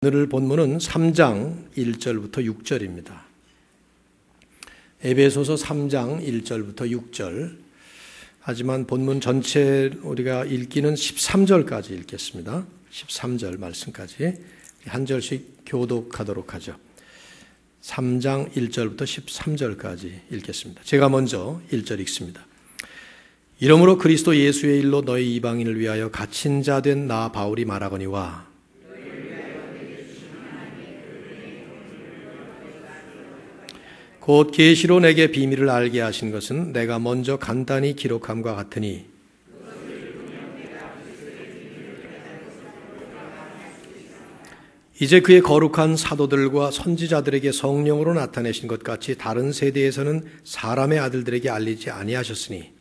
오늘 본문은 3장 1절부터 6절입니다. 에베소서 3장 1절부터 6절. 하지만 본문 전체 우리가 읽기는 13절까지 읽겠습니다. 13절 말씀까지 한 절씩 교독하도록 하죠. 3장 1절부터 13절까지 읽겠습니다. 제가 먼저 1절 읽습니다. 이러므로 그리스도 예수의 일로 너희 이방인을 위하여 갇힌 자 된 나 바울이 말하거니와 곧 계시로 내게 비밀을 알게 하신 것은 내가 먼저 간단히 기록함과 같으니 이제 그의 거룩한 사도들과 선지자들에게 성령으로 나타내신 것 같이 다른 세대에서는 사람의 아들들에게 알리지 아니하셨으니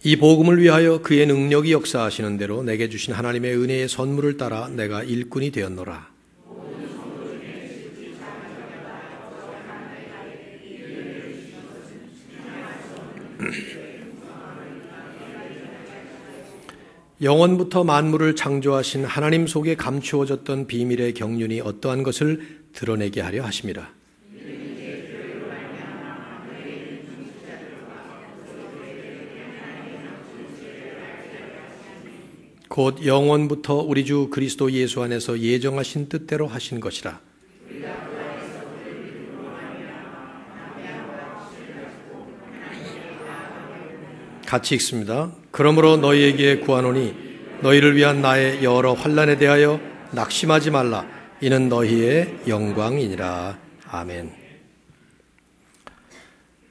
이 복음을 위하여 그의 능력이 역사하시는 대로 내게 주신 하나님의 은혜의 선물을 따라 내가 일꾼이 되었노라. 영원부터 만물을 창조하신 하나님 속에 감추어졌던 비밀의 경륜이 어떠한 것을 드러내게 하려 하심이라. 곧 영원부터 우리 주 그리스도 예수 안에서 예정하신 뜻대로 하신 것이라. 같이 읽습니다. 그러므로 너희에게 구하노니 너희를 위한 나의 여러 환난에 대하여 낙심하지 말라. 이는 너희의 영광이니라. 아멘.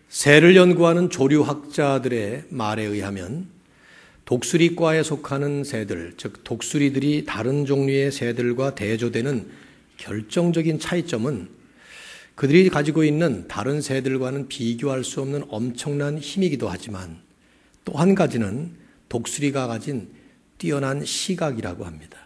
새를 연구하는 조류학자들의 말에 의하면 독수리과에 속하는 새들, 즉 독수리들이 다른 종류의 새들과 대조되는 결정적인 차이점은 그들이 가지고 있는 다른 새들과는 비교할 수 없는 엄청난 힘이기도 하지만 또 한 가지는 독수리가 가진 뛰어난 시각이라고 합니다.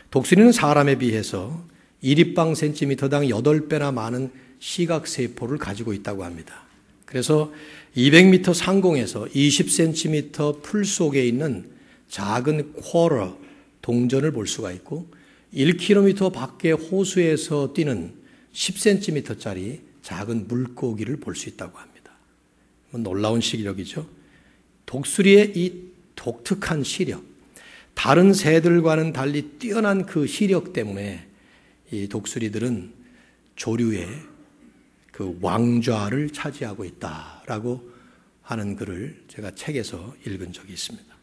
독수리는 사람에 비해서 1입방 센티미터당 8배나 많은 시각세포를 가지고 있다고 합니다. 그래서 200m 상공에서 20cm 풀 속에 있는 작은 쿼러, 동전을 볼 수가 있고 1km 밖의 호수에서 뛰는 10cm짜리 작은 물고기를 볼 수 있다고 합니다. 놀라운 시력이죠. 독수리의 이 독특한 시력, 다른 새들과는 달리 뛰어난 그 시력 때문에 이 독수리들은 조류의 그 왕좌를 차지하고 있다라고 하는 글을 제가 책에서 읽은 적이 있습니다.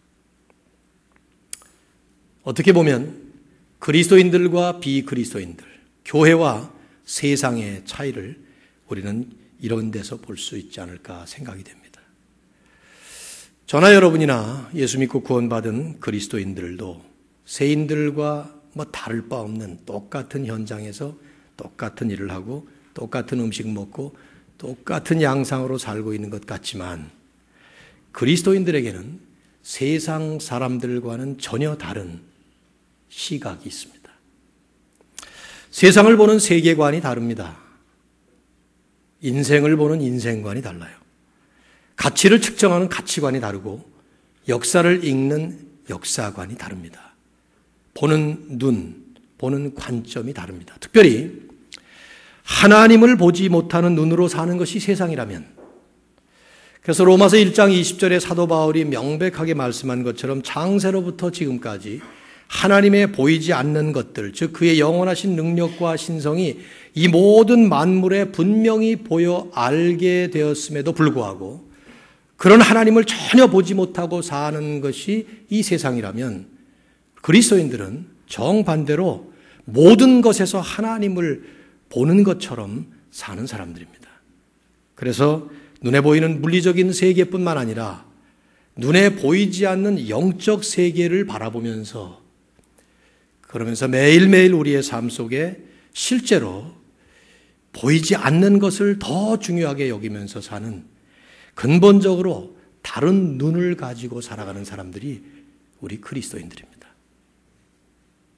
어떻게 보면 그리스도인들과 비그리스도인들, 교회와 세상의 차이를 우리는 이런 데서 볼 수 있지 않을까 생각이 됩니다. 저나 여러분이나 예수 믿고 구원받은 그리스도인들도 세인들과 다를 바 없는 똑같은 현장에서 똑같은 일을 하고 똑같은 음식 먹고 똑같은 양상으로 살고 있는 것 같지만 그리스도인들에게는 세상 사람들과는 전혀 다른 시각이 있습니다. 세상을 보는 세계관이 다릅니다. 인생을 보는 인생관이 달라요. 가치를 측정하는 가치관이 다르고 역사를 읽는 역사관이 다릅니다. 보는 눈, 보는 관점이 다릅니다. 특별히 하나님을 보지 못하는 눈으로 사는 것이 세상이라면, 그래서 로마서 1장 20절에 사도 바울이 명백하게 말씀한 것처럼 창세로부터 지금까지 하나님의 보이지 않는 것들, 즉 그의 영원하신 능력과 신성이 이 모든 만물에 분명히 보여 알게 되었음에도 불구하고 그런 하나님을 전혀 보지 못하고 사는 것이 이 세상이라면 그리스도인들은 정반대로 모든 것에서 하나님을 보는 것처럼 사는 사람들입니다. 그래서 눈에 보이는 물리적인 세계뿐만 아니라 눈에 보이지 않는 영적 세계를 바라보면서 그러면서 매일매일 우리의 삶 속에 실제로 보이지 않는 것을 더 중요하게 여기면서 사는 근본적으로 다른 눈을 가지고 살아가는 사람들이 우리 그리스도인들입니다.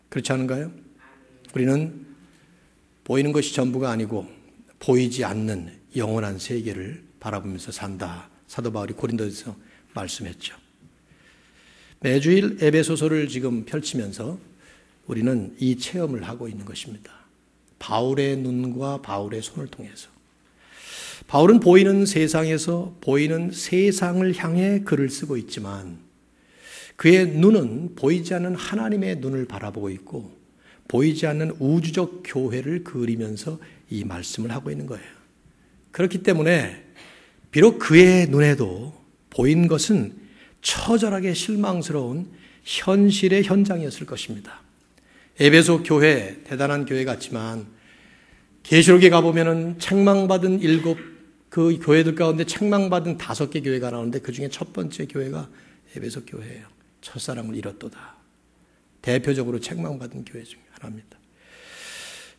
그렇지 않은가요? 우리는 보이는 것이 전부가 아니고 보이지 않는 영원한 세계를 바라보면서 산다. 사도 바울이 고린도에서 말씀했죠. 매주일 에베소서를 지금 펼치면서 우리는 이 체험을 하고 있는 것입니다. 바울의 눈과 바울의 손을 통해서. 바울은 보이는 세상에서 보이는 세상을 향해 글을 쓰고 있지만 그의 눈은 보이지 않는 하나님의 눈을 바라보고 있고 보이지 않는 우주적 교회를 그리면서 이 말씀을 하고 있는 거예요. 그렇기 때문에 비록 그의 눈에도 보인 것은 처절하게 실망스러운 현실의 현장이었을 것입니다. 에베소 교회, 대단한 교회 같지만 계시록에 가보면은 책망받은 7 그 교회들 가운데 책망받은 5개 교회가 나오는데 그 중에 첫 번째 교회가 에베소 교회예요. 첫사랑을 잃었도다. 대표적으로 책망받은 교회 중 하나입니다.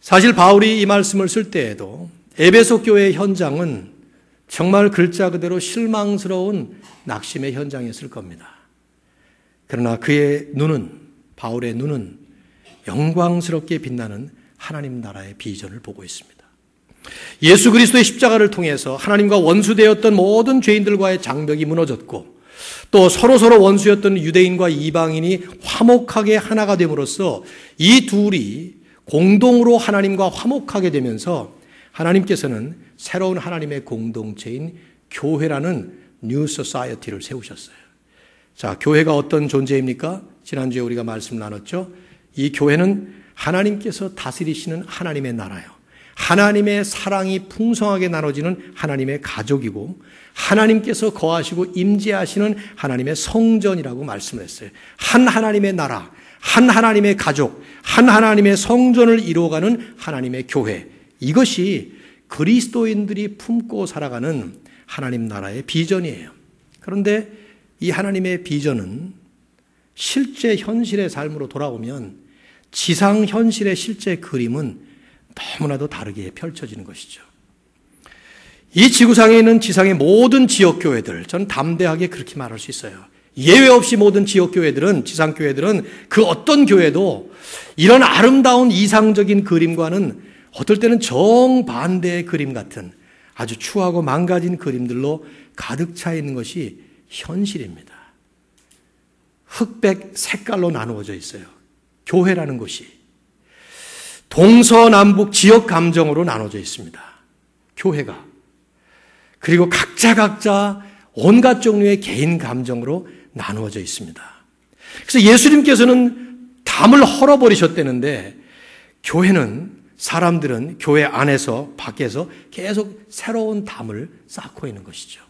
사실 바울이 이 말씀을 쓸 때에도 에베소 교회의 현장은 정말 글자 그대로 실망스러운 낙심의 현장이었을 겁니다. 그러나 그의 눈은, 바울의 눈은 영광스럽게 빛나는 하나님 나라의 비전을 보고 있습니다. 예수 그리스도의 십자가를 통해서 하나님과 원수되었던 모든 죄인들과의 장벽이 무너졌고 또 서로 원수였던 유대인과 이방인이 화목하게 하나가 됨으로써 이 둘이 공동으로 하나님과 화목하게 되면서 하나님께서는 새로운 하나님의 공동체인 교회라는 뉴 소사이어티를 세우셨어요. 자, 교회가 어떤 존재입니까? 지난주에 우리가 말씀 나눴죠. 이 교회는 하나님께서 다스리시는 하나님의 나라요. 하나님의 사랑이 풍성하게 나눠지는 하나님의 가족이고 하나님께서 거하시고 임재하시는 하나님의 성전이라고 말씀을 했어요. 한 하나님의 나라, 한 하나님의 가족, 한 하나님의 성전을 이루어가는 하나님의 교회. 이것이 그리스도인들이 품고 살아가는 하나님 나라의 비전이에요. 그런데 이 하나님의 비전은 실제 현실의 삶으로 돌아오면 지상 현실의 실제 그림은 너무나도 다르게 펼쳐지는 것이죠. 이 지구상에 있는 지상의 모든 지역교회들, 저는 담대하게 그렇게 말할 수 있어요. 예외 없이 모든 지역교회들은, 지상교회들은 그 어떤 교회도 이런 아름다운 이상적인 그림과는 어떨 때는 정반대의 그림 같은 아주 추하고 망가진 그림들로 가득 차 있는 것이 현실입니다. 흑백 색깔로 나누어져 있어요. 교회라는 곳이. 동서남북 지역 감정으로 나눠져 있습니다. 교회가. 그리고 각자 온갖 종류의 개인 감정으로 나누어져 있습니다. 그래서 예수님께서는 담을 헐어버리셨다는데 교회는 사람들은 교회 안에서 밖에서 계속 새로운 담을 쌓고 있는 것이죠.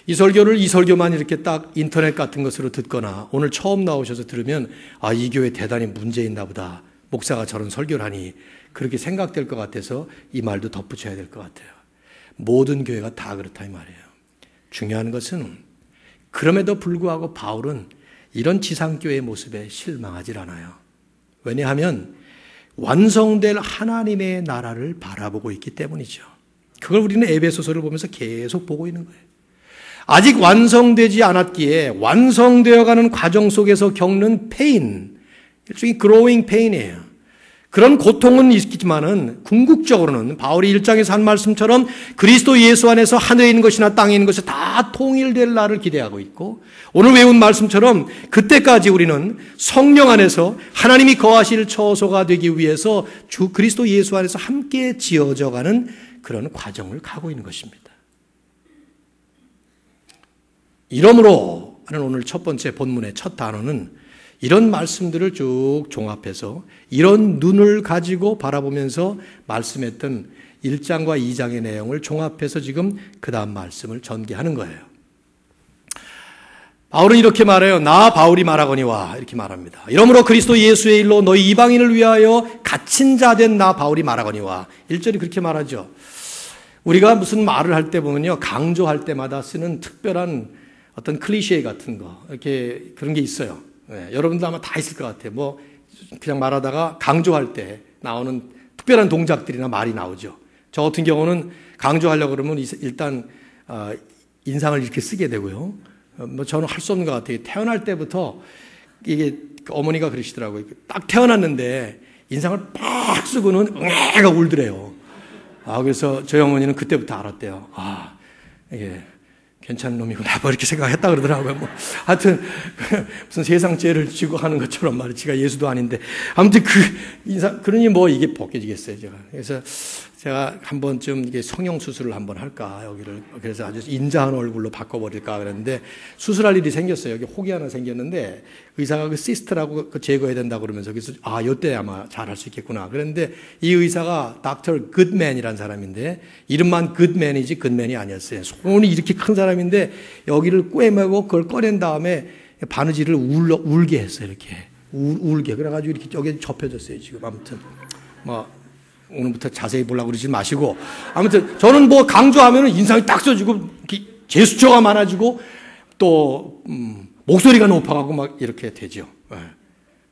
이 설교를 이 설교만 이렇게 딱 인터넷 같은 것으로 듣거나 오늘 처음 나오셔서 들으면 아, 이 교회 대단히 문제 있나 보다. 목사가 저런 설교를 하니 그렇게 생각될 것 같아서 이 말도 덧붙여야 될 것 같아요. 모든 교회가 다 그렇다 이 말이에요. 중요한 것은 그럼에도 불구하고 바울은 이런 지상교회의 모습에 실망하지 않아요. 왜냐하면 완성될 하나님의 나라를 바라보고 있기 때문이죠. 그걸 우리는 에베소서를 보면서 계속 보고 있는 거예요. 아직 완성되지 않았기에 완성되어가는 과정 속에서 겪는 페인, 일종의 growing pain이에요. 그런 고통은 있겠지만은 궁극적으로는 바울이 1장에서 한 말씀처럼 그리스도 예수 안에서 하늘에 있는 것이나 땅에 있는 것이 다 통일될 날을 기대하고 있고 오늘 외운 말씀처럼 그때까지 우리는 성령 안에서 하나님이 거하실 처소가 되기 위해서 주 그리스도 예수 안에서 함께 지어져가는 그런 과정을 가고 있는 것입니다. 이러므로 하는 오늘 첫 번째 본문의 첫 단어는 이런 말씀들을 쭉 종합해서 이런 눈을 가지고 바라보면서 말씀했던 1장과 2장의 내용을 종합해서 지금 그 다음 말씀을 전개하는 거예요. 바울은 이렇게 말해요. 나 바울이 말하거니와 이렇게 말합니다. 이러므로 그리스도 예수의 일로 너희 이방인을 위하여 갇힌 자 된 나 바울이 말하거니와 1절이 그렇게 말하죠. 우리가 무슨 말을 할 때 보면요. 강조할 때마다 쓰는 특별한 어떤 클리셰 같은 거 이렇게 그런 게 있어요. 네, 여러분도 아마 다 있을 것 같아요. 뭐 그냥 말하다가 강조할 때 나오는 특별한 동작들이나 말이 나오죠. 저 같은 경우는 강조하려고 그러면 일단 인상을 이렇게 쓰게 되고요. 뭐 저는 할 수 없는 것 같아요. 태어날 때부터 이게 어머니가 그러시더라고요. 딱 태어났는데 인상을 빡 쓰고는 응애가 울더래요. 그래서 저희 어머니는 그때부터 알았대요. 이게 괜찮은 놈이구나. 뭐 이렇게 생각했다 그러더라고요. 뭐 하여튼 무슨 세상 죄를 지고 하는 것처럼 말이지. 지가 예수도 아닌데. 아무튼 그러니 뭐 이게 벗겨지겠어요, 제가. 그래서 제가 한 번쯤 이게 성형 수술을 한번 할까, 여기를. 그래서 아주 인자한 얼굴로 바꿔버릴까 그랬는데 수술할 일이 생겼어요. 여기 혹이 하나 생겼는데 의사가 그 시스트라고 제거해야 된다고 그러면서 그래서 요때 아마 잘할 수 있겠구나. 그런데 이 의사가 닥터 굿맨이라는 사람인데 이름만 굿맨이지 굿맨이 아니었어요. 손이 이렇게 큰 사람인데 여기를 꿰매고 그걸 꺼낸 다음에 바느질을 울게 했어요. 이렇게. 울게. 그래가지고 이렇게 여기 접혀졌어요. 지금 아무튼. 오늘부터 자세히 보려고 그러지 마시고. 아무튼 저는 뭐 강조하면 인상이 딱 써지고 제스처가 많아지고 또 목소리가 높아가고 막 이렇게 되죠.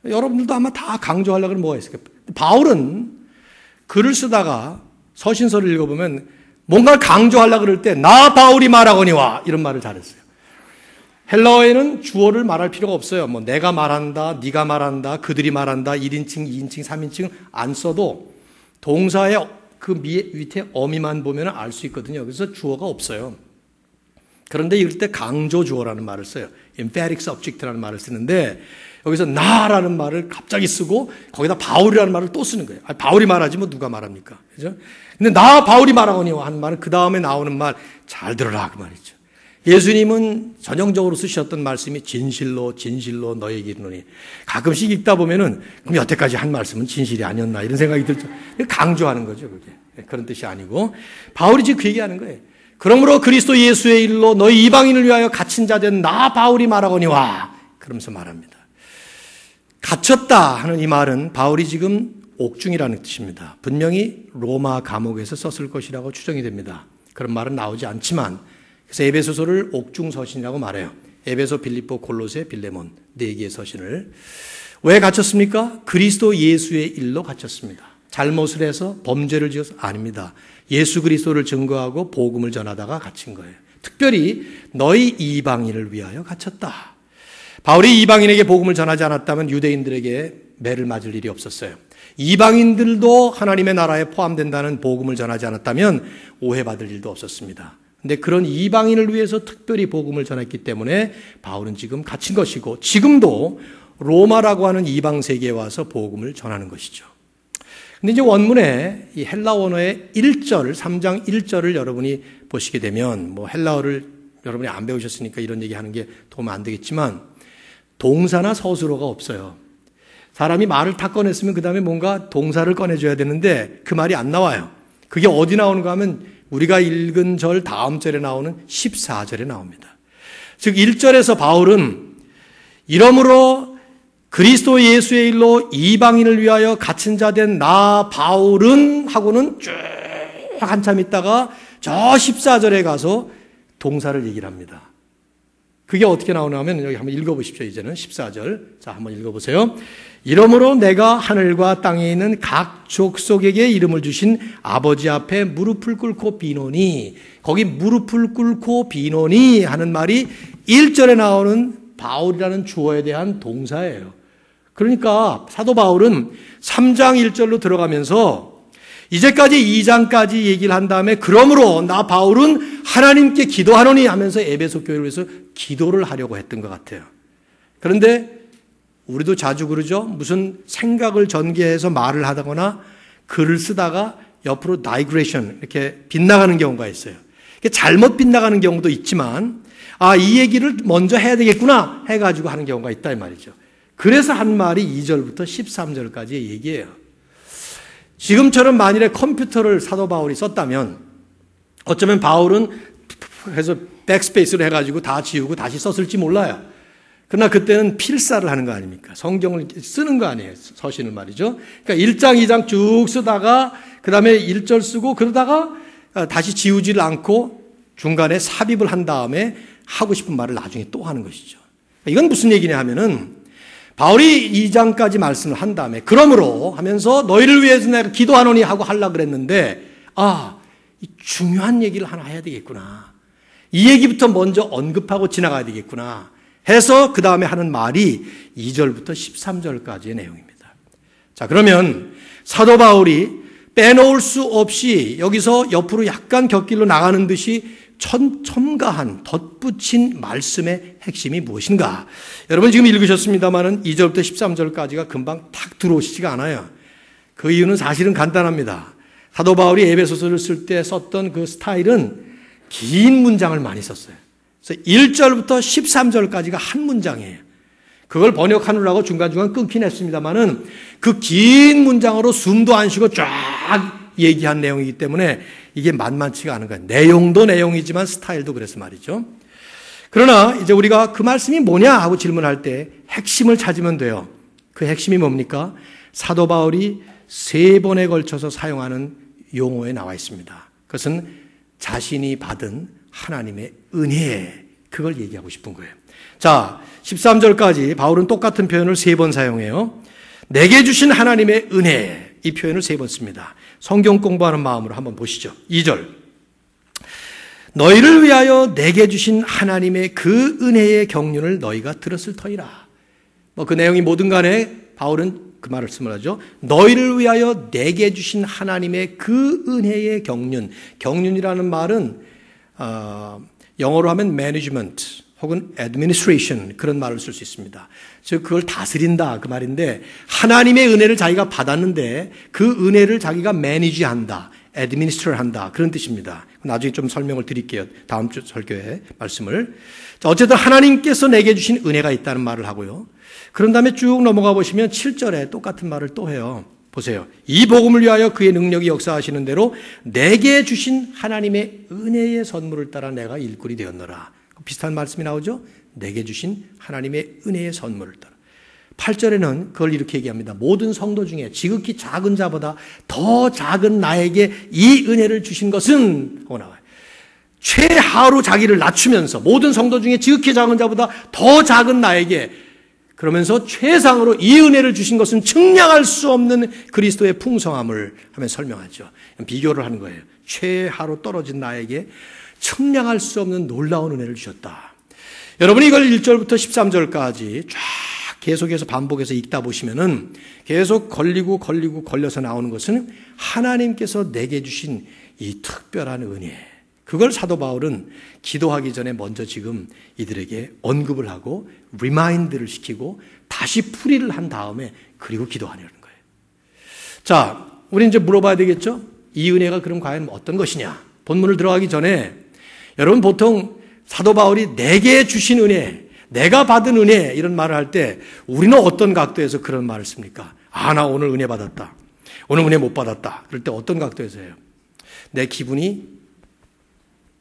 여러분들도 아마 다 강조하려고 그러면 뭐가 있을까요? 바울은 글을 쓰다가 서신서를 읽어보면 뭔가를 강조하려고 그럴 때 나 바울이 말하거니와 이런 말을 잘했어요. 헬라어에는 주어를 말할 필요가 없어요. 뭐 내가 말한다, 네가 말한다, 그들이 말한다, 1인칭, 2인칭, 3인칭 안 써도 동사의 그 밑에 어미만 보면 알 수 있거든요. 그래서 주어가 없어요. 그런데 이럴 때 강조 주어라는 말을 써요. emphatic subject라는 말을 쓰는데 여기서 나라는 말을 갑자기 쓰고 거기다 바울이라는 말을 또 쓰는 거예요. 바울이 말하지 뭐 누가 말합니까? 그죠? 근데 나 바울이 말하거니와 하는 말은 그 다음에 나오는 말 잘 들어라 그 말이죠. 예수님은 전형적으로 쓰셨던 말씀이 진실로 진실로 너에게 이르노니 가끔씩 읽다 보면은 그럼 여태까지 한 말씀은 진실이 아니었나 이런 생각이 들죠. 강조하는 거죠. 그게 그런 뜻이 아니고 바울이 지금 그 얘기하는 거예요. 그러므로 그리스도 예수의 일로 너희 이방인을 위하여 갇힌 자 된 나 바울이 말하거니와 그러면서 말합니다. 갇혔다 하는 이 말은 바울이 지금 옥중이라는 뜻입니다. 분명히 로마 감옥에서 썼을 것이라고 추정이 됩니다. 그런 말은 나오지 않지만 그래서 에베소서를 옥중 서신이라고 말해요. 에베소, 빌립보, 골로새, 빌레몬 4개의 서신을. 왜 갇혔습니까? 그리스도 예수의 일로 갇혔습니다. 잘못을 해서 범죄를 지어서 아닙니다. 예수 그리스도를 증거하고 복음을 전하다가 갇힌 거예요. 특별히 너희 이방인을 위하여 갇혔다. 바울이 이방인에게 복음을 전하지 않았다면 유대인들에게 매를 맞을 일이 없었어요. 이방인들도 하나님의 나라에 포함된다는 복음을 전하지 않았다면 오해받을 일도 없었습니다. 근데 그런 이방인을 위해서 특별히 복음을 전했기 때문에 바울은 지금 갇힌 것이고 지금도 로마라고 하는 이방 세계에 와서 복음을 전하는 것이죠. 근데 이제 원문에 이 헬라 원어의 1절, 3장 1절을 여러분이 보시게 되면 뭐 헬라어를 여러분이 안 배우셨으니까 이런 얘기 하는 게 도움 안 되겠지만 동사나 서술어가 없어요. 사람이 말을 다 꺼냈으면 그 다음에 뭔가 동사를 꺼내줘야 되는데 그 말이 안 나와요. 그게 어디 나오는가 하면 우리가 읽은 절 다음 절에 나오는 14절에 나옵니다. 즉 1절에서 바울은 이러므로 그리스도 예수의 일로 이방인을 위하여 갇힌 자 된 나 바울은 하고는 쭉 한참 있다가 저 14절에 가서 동사를 얘기를 합니다. 그게 어떻게 나오냐면 여기 한번 읽어보십시오. 이제는 14절. 자, 한번 읽어보세요. 이러므로 내가 하늘과 땅에 있는 각 족속에게 이름을 주신 아버지 앞에 무릎을 꿇고 비노니, 거기 무릎을 꿇고 비노니 하는 말이 1절에 나오는 바울이라는 주어에 대한 동사예요. 그러니까 사도 바울은 3장 1절로 들어가면서 이제까지 2장까지 얘기를 한 다음에 그러므로 나 바울은 하나님께 기도하노니 하면서 에베소 교회를 위해서 기도를 하려고 했던 것 같아요. 그런데 우리도 자주 그러죠. 무슨 생각을 전개해서 말을 하다거나 글을 쓰다가 옆으로 다이그레이션 이렇게 빗나가는 경우가 있어요. 잘못 빗나가는 경우도 있지만 이 얘기를 먼저 해야 되겠구나 해가지고 하는 경우가 있다 이 말이죠. 그래서 한 말이 2절부터 13절까지의 얘기예요. 지금처럼 만일에 컴퓨터를 사도 바울이 썼다면 어쩌면 바울은 해서 백스페이스로 해가지고 다 지우고 다시 썼을지 몰라요. 그러나 그때는 필사를 하는 거 아닙니까? 성경을 쓰는 거 아니에요. 서신을 말이죠. 그러니까 1장, 2장 쭉 쓰다가 그 다음에 1절 쓰고 그러다가 다시 지우지를 않고 중간에 삽입을 한 다음에 하고 싶은 말을 나중에 또 하는 것이죠. 이건 무슨 얘기냐 하면은 바울이 2장까지 말씀을 한 다음에 그러므로 하면서 너희를 위해서 내가 기도하노니 하고 하려고 그랬는데 이 중요한 얘기를 하나 해야 되겠구나. 이 얘기부터 먼저 언급하고 지나가야 되겠구나 해서 그 다음에 하는 말이 2절부터 13절까지의 내용입니다. 자, 그러면 사도 바울이 빼놓을 수 없이 여기서 옆으로 약간 곁길로 나가는 듯이 첨가한 덧붙인 말씀의 핵심이 무엇인가? 여러분 지금 읽으셨습니다마는 2절부터 13절까지가 금방 탁 들어오시지가 않아요. 그 이유는 사실은 간단합니다. 사도 바울이 에베소서를 쓸 때 썼던 그 스타일은 긴 문장을 많이 썼어요. 그래서 1절부터 13절까지가 한 문장이에요. 그걸 번역하느라고 중간중간 끊긴 했습니다마는 그 긴 문장으로 숨도 안 쉬고 쫙 얘기한 내용이기 때문에 이게 만만치가 않은 거예요. 내용도 내용이지만 스타일도 그래서 말이죠. 그러나 이제 우리가 그 말씀이 뭐냐 하고 질문할 때 핵심을 찾으면 돼요. 그 핵심이 뭡니까? 사도 바울이 3번에 걸쳐서 사용하는 용어에 나와 있습니다. 그것은 자신이 받은 하나님의 은혜, 그걸 얘기하고 싶은 거예요. 자, 13절까지 바울은 똑같은 표현을 3번 사용해요. 내게 주신 하나님의 은혜, 이 표현을 3번 씁니다. 성경 공부하는 마음으로 한번 보시죠. 2절. 너희를 위하여 내게 주신 하나님의 그 은혜의 경륜을 너희가 들었을 터이라. 그 내용이 뭐든 간에 바울은 그 말씀을 하죠. 너희를 위하여 내게 주신 하나님의 그 은혜의 경륜. 경륜이라는 말은 영어로 하면 management 혹은 administration, 그런 말을 쓸 수 있습니다. 즉 그걸 다스린다 그 말인데, 하나님의 은혜를 자기가 받았는데 그 은혜를 자기가 manage한다, administer 한다, 그런 뜻입니다. 나중에 좀 설명을 드릴게요. 다음 주 설교에 말씀을. 자, 어쨌든 하나님께서 내게 주신 은혜가 있다는 말을 하고요. 그런 다음에 쭉 넘어가 보시면 7절에 똑같은 말을 또 해요. 보세요. 이 복음을 위하여 그의 능력이 역사하시는 대로 내게 주신 하나님의 은혜의 선물을 따라 내가 일꾼이 되었노라. 비슷한 말씀이 나오죠. 내게 주신 하나님의 은혜의 선물을 따라. 8절에는 그걸 이렇게 얘기합니다. 모든 성도 중에 지극히 작은 자보다 더 작은 나에게 이 은혜를 주신 것은 하고 나와요. 최하로 자기를 낮추면서 모든 성도 중에 지극히 작은 자보다 더 작은 나에게, 그러면서 최상으로 이 은혜를 주신 것은 측량할 수 없는 그리스도의 풍성함을 하면 설명하죠. 비교를 하는 거예요. 최하로 떨어진 나에게 측량할 수 없는 놀라운 은혜를 주셨다. 여러분이 이걸 1절부터 13절까지 쫙 계속해서 반복해서 읽다 보시면은 계속 걸려서 나오는 것은 하나님께서 내게 주신 이 특별한 은혜. 그걸 사도 바울은 기도하기 전에 먼저 지금 이들에게 언급을 하고 리마인드를 시키고 다시 풀이를 한 다음에 그리고 기도하려는 거예요. 자, 우리 이제 물어봐야 되겠죠? 이 은혜가 그럼 과연 어떤 것이냐? 본문을 들어가기 전에 여러분 보통 사도 바울이 내게 주신 은혜, 내가 받은 은혜 이런 말을 할 때 우리는 어떤 각도에서 그런 말을 씁니까? 아, 나 오늘 은혜 받았다. 오늘 은혜 못 받았다. 그럴 때 어떤 각도에서 해요? 내 기분이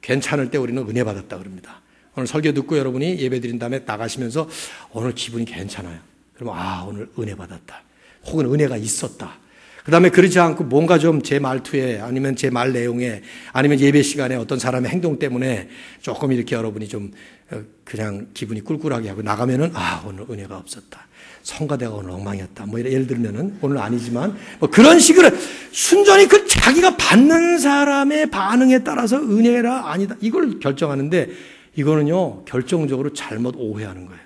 괜찮을 때 우리는 은혜 받았다 그럽니다. 오늘 설교 듣고 여러분이 예배 드린 다음에 나가시면서 오늘 기분이 괜찮아요. 그러면 아, 오늘 은혜 받았다. 혹은 은혜가 있었다. 그 다음에 그렇지 않고 뭔가 좀 제 말투에 아니면 제 말 내용에 아니면 예배 시간에 어떤 사람의 행동 때문에 조금 이렇게 여러분이 좀 그냥 기분이 꿀꿀하게 하고 나가면은 아, 오늘 은혜가 없었다. 성가대가 오늘 엉망이었다. 뭐 예를 들면은 오늘 아니지만 뭐 그런 식으로 순전히 그 자기가 받는 사람의 반응에 따라서 은혜라 아니다. 이걸 결정하는데 이거는요, 결정적으로 잘못 오해하는 거예요.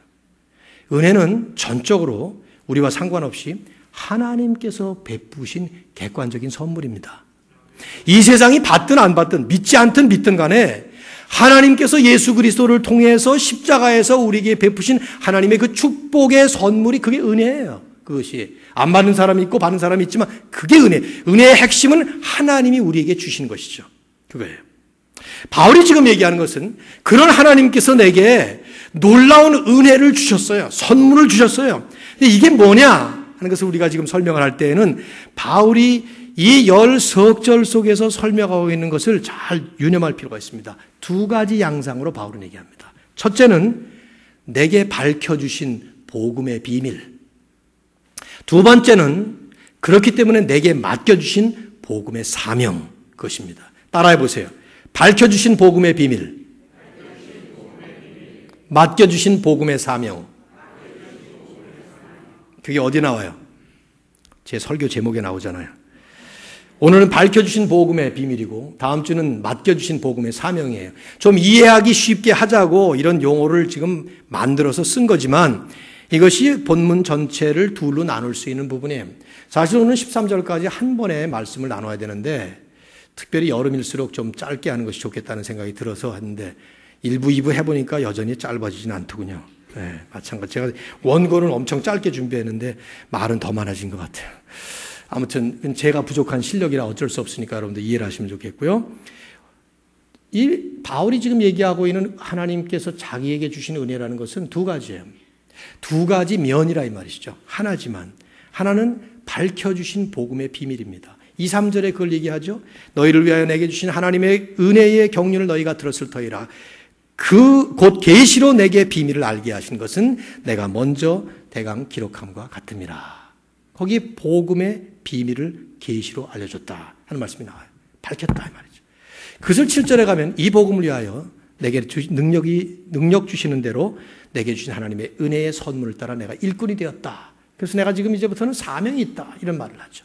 은혜는 전적으로 우리와 상관없이 하나님께서 베푸신 객관적인 선물입니다. 이 세상이 받든 안 받든 믿지 않든 믿든 간에 하나님께서 예수 그리스도를 통해서 십자가에서 우리에게 베푸신 하나님의 그 축복의 선물이 그게 은혜예요. 그것이 안 받는 사람이 있고 받는 사람이 있지만 그게 은혜. 은혜의 핵심은 하나님이 우리에게 주신 것이죠. 그거예요. 바울이 지금 얘기하는 것은 그런 하나님께서 내게 놀라운 은혜를 주셨어요. 선물을 주셨어요. 근데 이게 뭐냐 하는 것을 우리가 지금 설명을 할 때에는 바울이 이 10석절 속에서 설명하고 있는 것을 잘 유념할 필요가 있습니다. 두 가지 양상으로 바울은 얘기합니다. 첫째는 내게 밝혀주신 복음의 비밀. 두 번째는 그렇기 때문에 내게 맡겨주신 복음의 사명, 그것입니다. 따라해 보세요. 밝혀주신 복음의 비밀, 맡겨주신 복음의 사명. 그게 어디 나와요? 제 설교 제목에 나오잖아요. 오늘은 밝혀주신 복음의 비밀이고 다음 주는 맡겨주신 복음의 사명이에요. 좀 이해하기 쉽게 하자고 이런 용어를 지금 만들어서 쓴 거지만 이것이 본문 전체를 둘로 나눌 수 있는 부분이에요. 사실 오늘 13절까지 한 번에 말씀을 나눠야 되는데 특별히 여름일수록 좀 짧게 하는 것이 좋겠다는 생각이 들어서 했는데 1부, 2부 해보니까 여전히 짧아지진 않더군요. 네, 마찬가지. 제가 원고는 엄청 짧게 준비했는데 말은 더 많아진 것 같아요. 아무튼 제가 부족한 실력이라 어쩔 수 없으니까 여러분들 이해를 하시면 좋겠고요. 이 바울이 지금 얘기하고 있는 하나님께서 자기에게 주신 은혜라는 것은 두 가지예요. 두 가지 면이라 이 말이시죠. 하나지만 하나는 밝혀주신 복음의 비밀입니다. 2, 3절에 그걸 얘기하죠. 너희를 위하여 내게 주신 하나님의 은혜의 경륜을 너희가 들었을 터이라. 곧 계시로 내게 비밀을 알게 하신 것은 내가 먼저 대강 기록함과 같음이라. 거기 복음의 비밀을 계시로 알려줬다 하는 말씀이 나와요. 밝혔다 이 말이죠. 그것을 7절에 가면 이 복음을 위하여 내게 능력 주시는 대로 내게 주신 하나님의 은혜의 선물을 따라 내가 일꾼이 되었다. 그래서 내가 지금 이제부터는 사명이 있다. 이런 말을 하죠.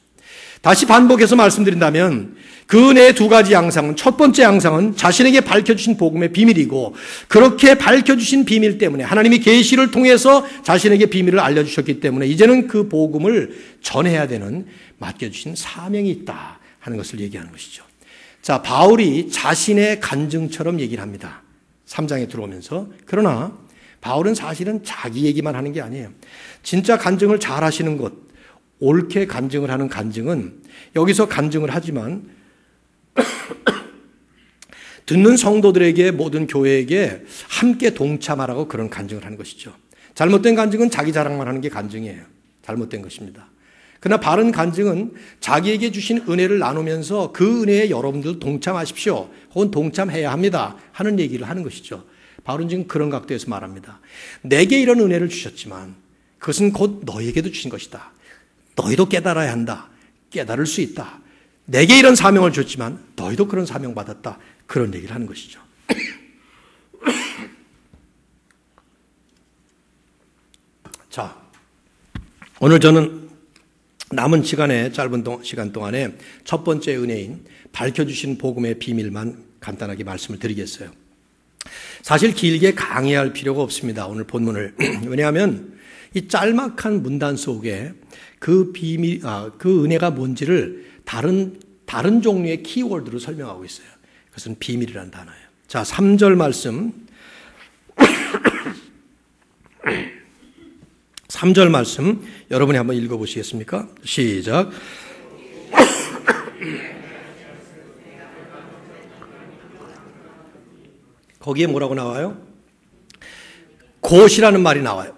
다시 반복해서 말씀드린다면 그 은혜의 두 가지 양상은, 첫 번째 양상은 자신에게 밝혀주신 복음의 비밀이고, 그렇게 밝혀주신 비밀 때문에 하나님이 계시를 통해서 자신에게 비밀을 알려주셨기 때문에 이제는 그 복음을 전해야 되는 맡겨주신 사명이 있다 하는 것을 얘기하는 것이죠. 자, 바울이 자신의 간증처럼 얘기를 합니다. 3장에 들어오면서. 그러나 바울은 사실은 자기 얘기만 하는 게 아니에요. 진짜 간증을 잘 하시는 것, 옳게 간증을 하는 간증은 여기서 간증을 하지만 듣는 성도들에게, 모든 교회에게 함께 동참하라고 그런 간증을 하는 것이죠. 잘못된 간증은 자기 자랑만 하는 게 간증이에요. 잘못된 것입니다. 그러나 바른 간증은 자기에게 주신 은혜를 나누면서 그 은혜에 여러분들 동참하십시오. 혹은 동참해야 합니다 하는 얘기를 하는 것이죠. 바울은 지금 그런 각도에서 말합니다. 내게 이런 은혜를 주셨지만 그것은 곧 너에게도 주신 것이다. 너희도 깨달아야 한다. 깨달을 수 있다. 내게 이런 사명을 줬지만 너희도 그런 사명 받았다. 그런 얘기를 하는 것이죠. 자, 오늘 저는 남은 시간에, 짧은 시간 동안에 첫 번째 은혜인 밝혀주신 복음의 비밀만 간단하게 말씀을 드리겠어요. 사실 길게 강의할 필요가 없습니다. 오늘 본문을. 왜냐하면 이 짤막한 문단 속에 그 비밀, 그 은혜가 뭔지를 다른 종류의 키워드로 설명하고 있어요. 그것은 비밀이라는 단어예요. 자, 3절 말씀. 3절 말씀 여러분이 한번 읽어보시겠습니까? 시작. 거기에 뭐라고 나와요? 곧이라는 말이 나와요.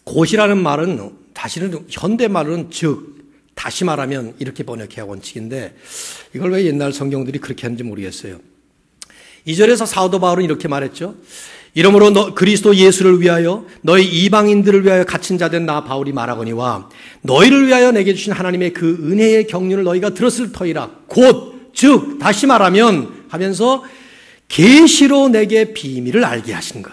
곧이라는 말은 사실은 현대말은 즉, 다시 말하면 이렇게 번역해야 원칙인데 이걸 왜 옛날 성경들이 그렇게 하는지 모르겠어요. 2절에서 사도 바울은 이렇게 말했죠. 이러므로 그리스도 예수를 위하여 너희 이방인들을 위하여 갇힌 자된 나 바울이 말하거니와 너희를 위하여 내게 주신 하나님의 그 은혜의 경륜을 너희가 들었을 터이라. 곧, 즉, 다시 말하면 하면서 계시로 내게 비밀을 알게 하신 것.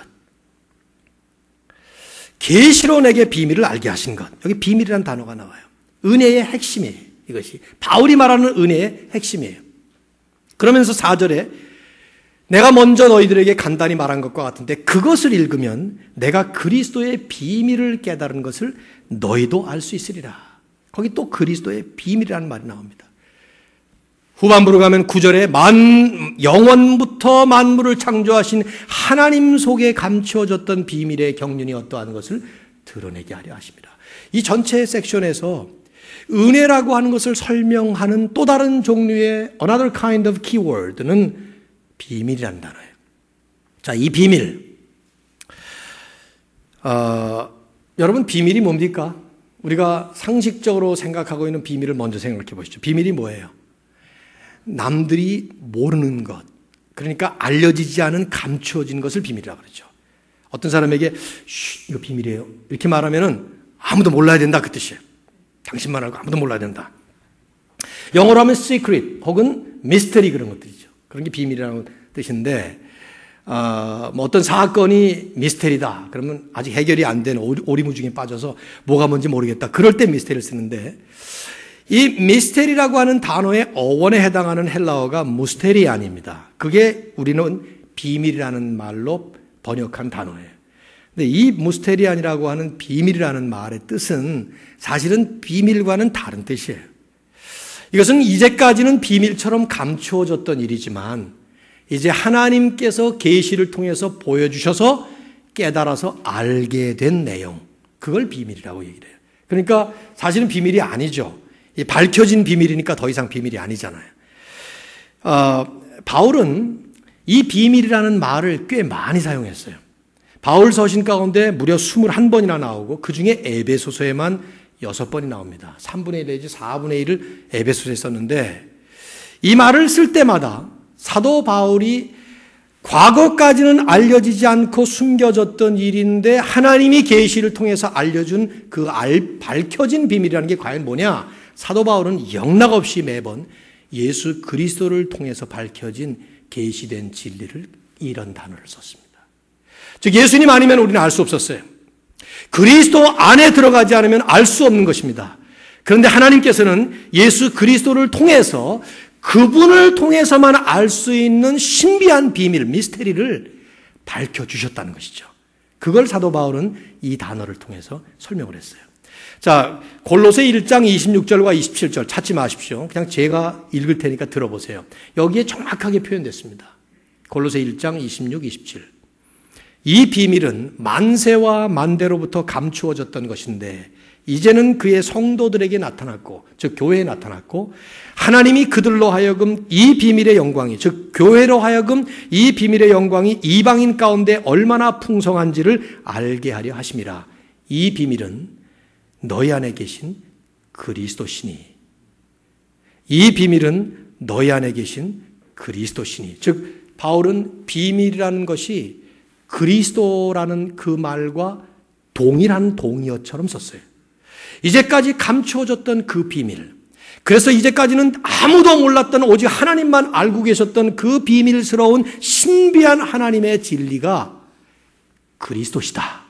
계시로 내게 비밀을 알게 하신 것. 여기 비밀이라는 단어가 나와요. 은혜의 핵심이에요. 이것이 바울이 말하는 은혜의 핵심이에요. 그러면서 4절에 내가 먼저 너희들에게 간단히 말한 것과 같은데 그것을 읽으면 내가 그리스도의 비밀을 깨달은 것을 너희도 알 수 있으리라. 거기 또 그리스도의 비밀이라는 말이 나옵니다. 후반부로 가면 9절에 영원부터 만물을 창조하신 하나님 속에 감추어졌던 비밀의 경륜이 어떠한 것을 드러내게 하려 하십니다. 이 전체 섹션에서 은혜라고 하는 것을 설명하는 또 다른 종류의 another kind of keyword는 비밀이라는 단어예요. 자, 이 비밀. 여러분, 비밀이 뭡니까? 우리가 상식적으로 생각하고 있는 비밀을 먼저 생각해 보시죠. 비밀이 뭐예요? 남들이 모르는 것, 그러니까 알려지지 않은 감추어진 것을 비밀이라고 그러죠. 어떤 사람에게 이거 비밀이에요 이렇게 말하면은 아무도 몰라야 된다 그 뜻이에요. 당신만 알고 아무도 몰라야 된다. 영어로 하면 secret 혹은 mystery 그런 것들이죠. 그런 게 비밀이라는 뜻인데 뭐 어떤 사건이 미스테리다 그러면 아직 해결이 안 된 오리무중에 빠져서 뭐가 뭔지 모르겠다. 그럴 때 미스테리를 쓰는데 이 미스테리라고 하는 단어의 어원에 해당하는 헬라어가 무스테리안입니다. 그게 우리는 비밀이라는 말로 번역한 단어예요. 근데 이 무스테리안이라고 하는 비밀이라는 말의 뜻은 사실은 비밀과는 다른 뜻이에요. 이것은 이제까지는 비밀처럼 감추어졌던 일이지만 이제 하나님께서 계시를 통해서 보여주셔서 깨달아서 알게 된 내용, 그걸 비밀이라고 얘기를 해요. 그러니까 사실은 비밀이 아니죠. 밝혀진 비밀이니까 더 이상 비밀이 아니잖아요. 바울은 이 비밀이라는 말을 꽤 많이 사용했어요. 바울 서신 가운데 무려 21번이나 나오고 그중에 에베소서에만 6번이 나옵니다. 3분의 1 내지 4분의 1을 에베소서에 썼는데 이 말을 쓸 때마다 사도 바울이 과거까지는 알려지지 않고 숨겨졌던 일인데 하나님이 계시를 통해서 알려준 그 밝혀진 비밀이라는 게 과연 뭐냐? 사도 바울은 영락없이 매번 예수 그리스도를 통해서 밝혀진 계시된 진리를 이런 단어를 썼습니다. 즉 예수님 아니면 우리는 알 수 없었어요. 그리스도 안에 들어가지 않으면 알 수 없는 것입니다. 그런데 하나님께서는 예수 그리스도를 통해서 그분을 통해서만 알 수 있는 신비한 비밀, 미스테리를 밝혀주셨다는 것이죠. 그걸 사도 바울은 이 단어를 통해서 설명을 했어요. 자, 골로새 1장 26절과 27절 찾지 마십시오. 그냥 제가 읽을 테니까 들어보세요. 여기에 정확하게 표현됐습니다. 골로새 1장 26, 27. 이 비밀은 만세와 만대로부터 감추어졌던 것인데 이제는 그의 성도들에게 나타났고, 즉 교회에 나타났고 하나님이 그들로 하여금 이 비밀의 영광이, 즉 교회로 하여금 이 비밀의 영광이 이방인 가운데 얼마나 풍성한지를 알게 하려 하심이라. 이 비밀은 너희 안에 계신 그리스도시니. 이 비밀은 너희 안에 계신 그리스도시니. 즉 바울은 비밀이라는 것이 그리스도라는 그 말과 동일한 동의어처럼 썼어요. 이제까지 감추어졌던 그 비밀, 그래서 이제까지는 아무도 몰랐던 오직 하나님만 알고 계셨던 그 비밀스러운 신비한 하나님의 진리가 그리스도시다.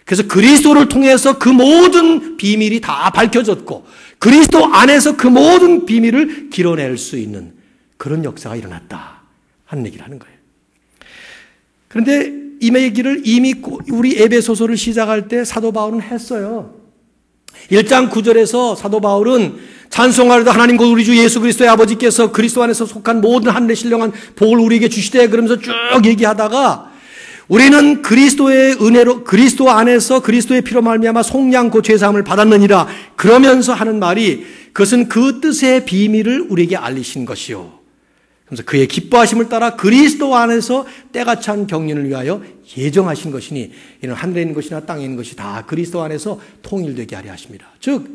그래서 그리스도를 통해서 그 모든 비밀이 다 밝혀졌고 그리스도 안에서 그 모든 비밀을 길어낼 수 있는 그런 역사가 일어났다 하는 얘기를 하는 거예요. 그런데 이 얘기를 이미 우리 에베소서를 시작할 때 사도 바울은 했어요. 1장 9절에서 사도 바울은 찬송하리다 하나님 곧 우리 주 예수 그리스도의 아버지께서 그리스도 안에서 속한 모든 하늘의 신령한 복을 우리에게 주시되, 그러면서 쭉 얘기하다가 우리는 그리스도의 은혜로 그리스도 안에서 그리스도의 피로 말미암아 속량 곧 죄 사함을 받았느니라 그러면서 하는 말이, 그것은 그 뜻의 비밀을 우리에게 알리신 것이요, 그래서 그의 기뻐하심을 따라 그리스도 안에서 때가 찬 경륜을 위하여 예정하신 것이니 이는 하늘에 있는 것이나 땅에 있는 것이 다 그리스도 안에서 통일되게 하려 하십니다. 즉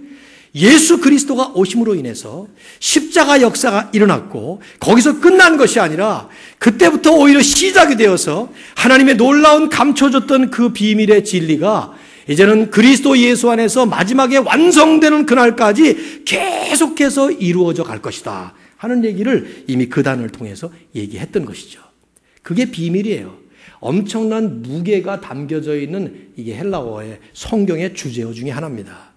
예수 그리스도가 오심으로 인해서 십자가 역사가 일어났고 거기서 끝난 것이 아니라 그때부터 오히려 시작이 되어서 하나님의 놀라운 감춰졌던 그 비밀의 진리가 이제는 그리스도 예수 안에서 마지막에 완성되는 그날까지 계속해서 이루어져 갈 것이다 하는 얘기를 이미 그 단어를 통해서 얘기했던 것이죠. 그게 비밀이에요. 엄청난 무게가 담겨져 있는 이게 헬라어의 성경의 주제어 중에 하나입니다.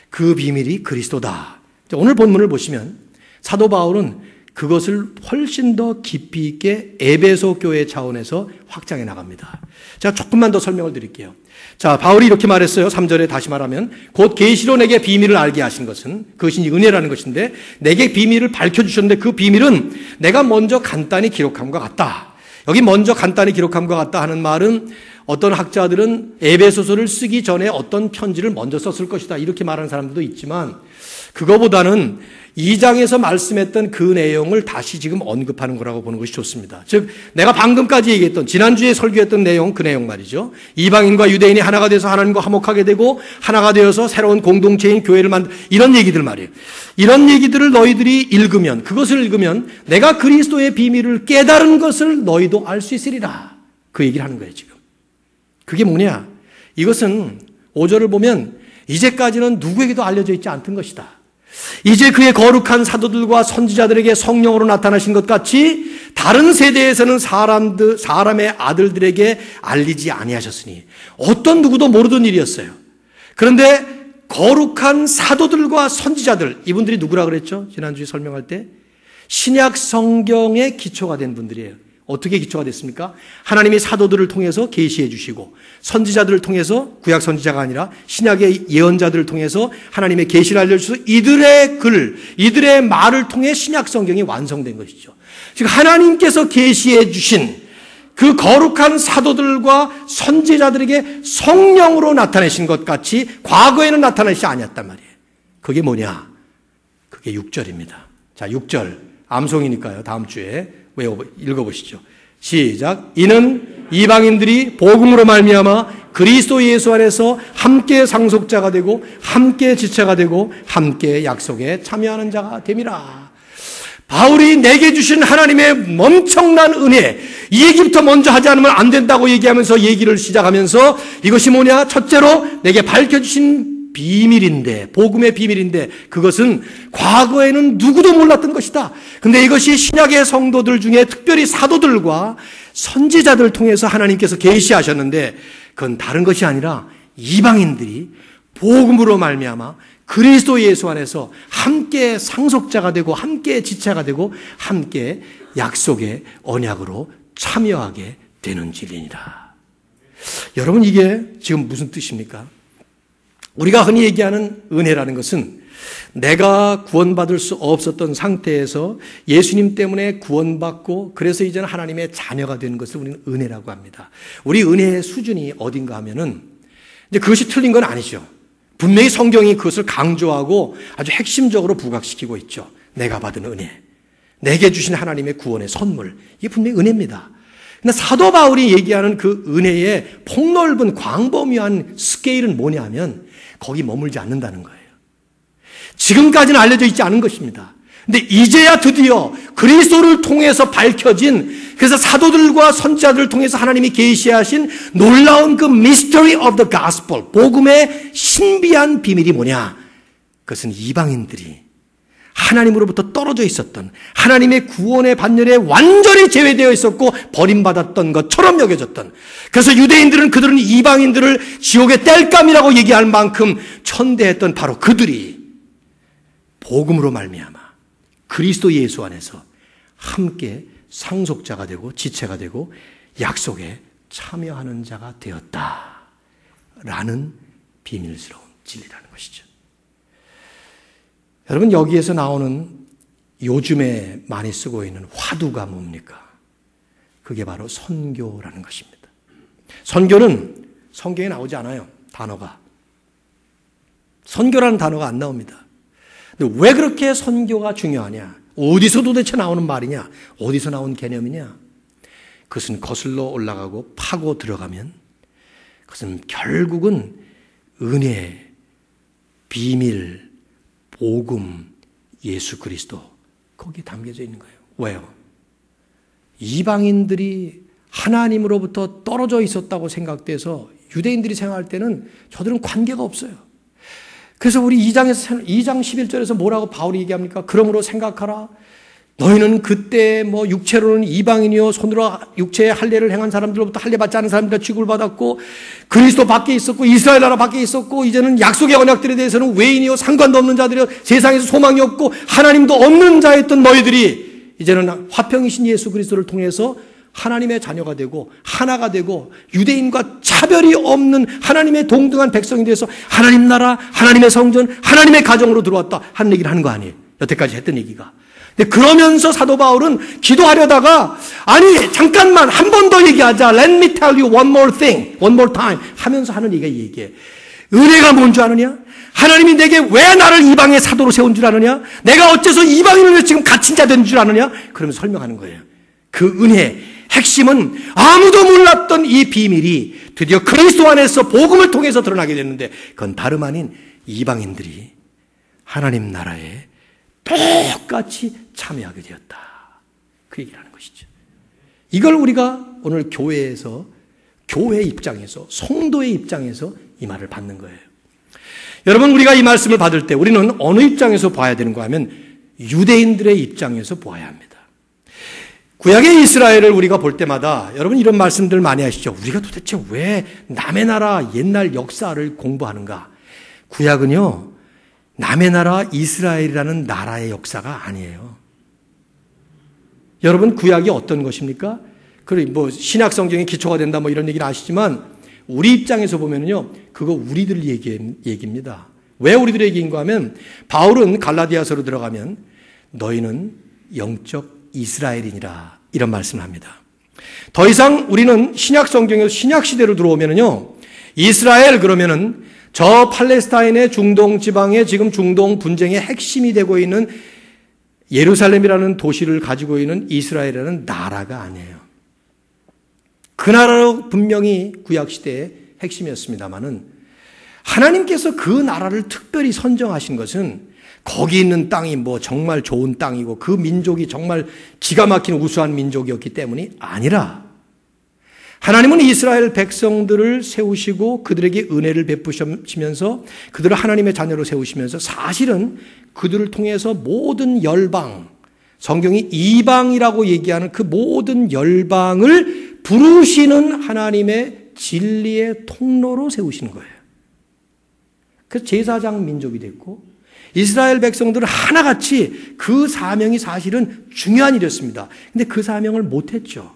그 비밀이 그리스도다. 오늘 본문을 보시면 사도 바울은 그것을 훨씬 더 깊이 있게 에베소 교회 차원에서 확장해 나갑니다. 제가 조금만 더 설명을 드릴게요. 자, 바울이 이렇게 말했어요. 3절에 다시 말하면 곧 계시로 내게 비밀을 알게 하신 것은, 그것이 은혜라는 것인데 내게 비밀을 밝혀주셨는데 그 비밀은 내가 먼저 간단히 기록함과 같다. 여기 먼저 간단히 기록함과 같다 하는 말은 어떤 학자들은 에베소서를 쓰기 전에 어떤 편지를 먼저 썼을 것이다 이렇게 말하는 사람들도 있지만, 그거보다는 2장에서 말씀했던 그 내용을 다시 지금 언급하는 거라고 보는 것이 좋습니다. 즉 내가 방금까지 얘기했던 지난주에 설교했던 내용, 그 내용 말이죠. 이방인과 유대인이 하나가 돼서 하나님과 화목하게 되고 하나가 되어서 새로운 공동체인 교회를 만들, 이런 얘기들 말이에요. 이런 얘기들을 너희들이 읽으면, 그것을 읽으면 내가 그리스도의 비밀을 깨달은 것을 너희도 알 수 있으리라, 그 얘기를 하는 거예요 지금. 그게 뭐냐? 이것은 5절을 보면 이제까지는 누구에게도 알려져 있지 않던 것이다. 이제 그의 거룩한 사도들과 선지자들에게 성령으로 나타나신 것 같이 다른 세대에서는 사람의 아들들에게 알리지 아니하셨으니, 어떤 누구도 모르던 일이었어요. 그런데 거룩한 사도들과 선지자들, 이분들이 누구라 그랬죠? 지난주에 설명할 때 신약 성경의 기초가 된 분들이에요. 어떻게 기초가 됐습니까? 하나님이 사도들을 통해서 계시해 주시고 선지자들을 통해서 구약 선지자가 아니라 신약의 예언자들을 통해서 하나님의 계시를 알려주셔서 이들의 글, 이들의 말을 통해 신약 성경이 완성된 것이죠. 즉 하나님께서 계시해 주신 그 거룩한 사도들과 선지자들에게 성령으로 나타내신 것 같이 과거에는 나타나지 아니었단 말이에요. 그게 뭐냐? 그게 6절입니다. 자, 6절 암송이니까요. 다음 주에 읽어보시죠. 시작. 이는 이방인들이 복음으로 말미암아 그리스도 예수 안에서 함께 상속자가 되고 함께 지체가 되고 함께 약속에 참여하는 자가 됨이라. 바울이 내게 주신 하나님의 엄청난 은혜, 이 얘기부터 먼저 하지 않으면 안 된다고 얘기하면서 얘기를 시작하면서 이것이 뭐냐? 첫째로 내게 밝혀주신 비밀인데, 복음의 비밀인데 그것은 과거에는 누구도 몰랐던 것이다. 근데 이것이 신약의 성도들 중에 특별히 사도들과 선지자들을 통해서 하나님께서 계시하셨는데 그건 다른 것이 아니라 이방인들이 복음으로 말미암아 그리스도 예수 안에서 함께 상속자가 되고 함께 지체가 되고 함께 약속의 언약으로 참여하게 되는 진리니라. 여러분 이게 지금 무슨 뜻입니까? 우리가 흔히 얘기하는 은혜라는 것은 내가 구원받을 수 없었던 상태에서 예수님 때문에 구원받고 그래서 이제는 하나님의 자녀가 되는 것을 우리는 은혜라고 합니다. 우리 은혜의 수준이 어딘가 하면은 이제 그것이 틀린 건 아니죠. 분명히 성경이 그것을 강조하고 아주 핵심적으로 부각시키고 있죠. 내가 받은 은혜, 내게 주신 하나님의 구원의 선물, 이게 분명히 은혜입니다. 그런데 사도 바울이 얘기하는 그 은혜의 폭넓은 광범위한 스케일은 뭐냐면 거기 머물지 않는다는 거예요. 지금까지는 알려져 있지 않은 것입니다. 근데 이제야 드디어 그리스도를 통해서 밝혀진, 그래서 사도들과 선지자들을 통해서 하나님이 계시하신 놀라운 그 mystery of the gospel, 복음의 신비한 비밀이 뭐냐? 그것은 이방인들이 하나님으로부터 떨어져 있었던, 하나님의 구원의 반열에 완전히 제외되어 있었고 버림받았던 것처럼 여겨졌던, 그래서 유대인들은 그들은 이방인들을 지옥의 땔감이라고 얘기할 만큼 천대했던 바로 그들이 복음으로 말미암아 그리스도 예수 안에서 함께 상속자가 되고 지체가 되고 약속에 참여하는 자가 되었다라는 비밀스러운 진리라는 것이죠. 여러분 여기에서 나오는 요즘에 많이 쓰고 있는 화두가 뭡니까? 그게 바로 선교라는 것입니다. 선교는 성경에 나오지 않아요. 단어가. 선교라는 단어가 안 나옵니다. 근데 왜 그렇게 선교가 중요하냐? 어디서 도대체 나오는 말이냐? 어디서 나온 개념이냐? 그것은 거슬러 올라가고 파고 들어가면 그것은 결국은 은혜, 비밀, 복음, 예수 그리스도 거기에 담겨져 있는 거예요. 왜요? 이방인들이 하나님으로부터 떨어져 있었다고 생각돼서 유대인들이 생각할 때는 저들은 관계가 없어요. 그래서 우리 2장 11절에서 뭐라고 바울이 얘기합니까? 그러므로 생각하라. 너희는 그때 뭐 육체로는 이방인이요 손으로 육체의 할례를 행한 사람들로부터 할례 받지 않은 사람들과 취급을 받았고 그리스도 밖에 있었고 이스라엘 나라 밖에 있었고 이제는 약속의 언약들에 대해서는 외인이요 상관도 없는 자들이요 세상에서 소망이 없고 하나님도 없는 자였던 너희들이 이제는 화평이신 예수 그리스도를 통해서 하나님의 자녀가 되고 하나가 되고 유대인과 차별이 없는 하나님의 동등한 백성이 돼서 하나님 나라, 하나님의 성전, 하나님의 가정으로 들어왔다 하는 얘기를 하는 거 아니에요. 여태까지 했던 얘기가. 근데 그러면서 사도 바울은 기도하려다가 아니 잠깐만 한 번 더 얘기하자. Let me tell you one more thing, one more time 하면서 하는 얘기가 얘기해. 은혜가 뭔 줄 아느냐? 하나님이 내게 왜 나를 이방의 사도로 세운 줄 아느냐? 내가 어째서 이방인을 지금 갇힌 자 된 줄 아느냐? 그러면서 설명하는 거예요. 그 은혜 핵심은 아무도 몰랐던 이 비밀이 드디어 그리스도 안에서 복음을 통해서 드러나게 됐는데 그건 다름 아닌 이방인들이 하나님 나라에 똑같이 참여하게 되었다. 그 얘기를 하는 것이죠. 이걸 우리가 오늘 교회에서, 교회 입장에서, 성도의 입장에서 이 말을 받는 거예요. 여러분 우리가 이 말씀을 받을 때 우리는 어느 입장에서 봐야 되는가 하면 유대인들의 입장에서 보아야 합니다. 구약의 이스라엘을 우리가 볼 때마다 여러분 이런 말씀들 많이 하시죠. 우리가 도대체 왜 남의 나라 옛날 역사를 공부하는가? 구약은요. 남의 나라 이스라엘이라는 나라의 역사가 아니에요. 여러분 구약이 어떤 것입니까? 그리고 뭐 신약 성경의 기초가 된다 뭐 이런 얘기는 아시지만 우리 입장에서 보면은요, 그거 우리들 얘기입니다. 왜 우리들 얘기인가 하면 바울은 갈라디아서로 들어가면 너희는 영적 이스라엘이니라 이런 말씀을 합니다. 더 이상 우리는 신약 성경에서 신약 시대로 들어오면은요, 이스라엘 그러면은 저 팔레스타인의 중동 지방의 지금 중동 분쟁의 핵심이 되고 있는 예루살렘이라는 도시를 가지고 있는 이스라엘이라는 나라가 아니에요. 그 나라로 분명히 구약시대의 핵심이었습니다마는 하나님께서 그 나라를 특별히 선정하신 것은 거기 있는 땅이 뭐 정말 좋은 땅이고 그 민족이 정말 기가 막힌 우수한 민족이었기 때문이 아니라 하나님은 이스라엘 백성들을 세우시고 그들에게 은혜를 베푸시면서 그들을 하나님의 자녀로 세우시면서 사실은 그들을 통해서 모든 열방, 성경이 이방이라고 얘기하는 그 모든 열방을 부르시는 하나님의 진리의 통로로 세우시는 거예요. 그래서 제사장 민족이 됐고 이스라엘 백성들은 하나같이 그 사명이 사실은 중요한 일이었습니다. 근데 그 사명을 못했죠.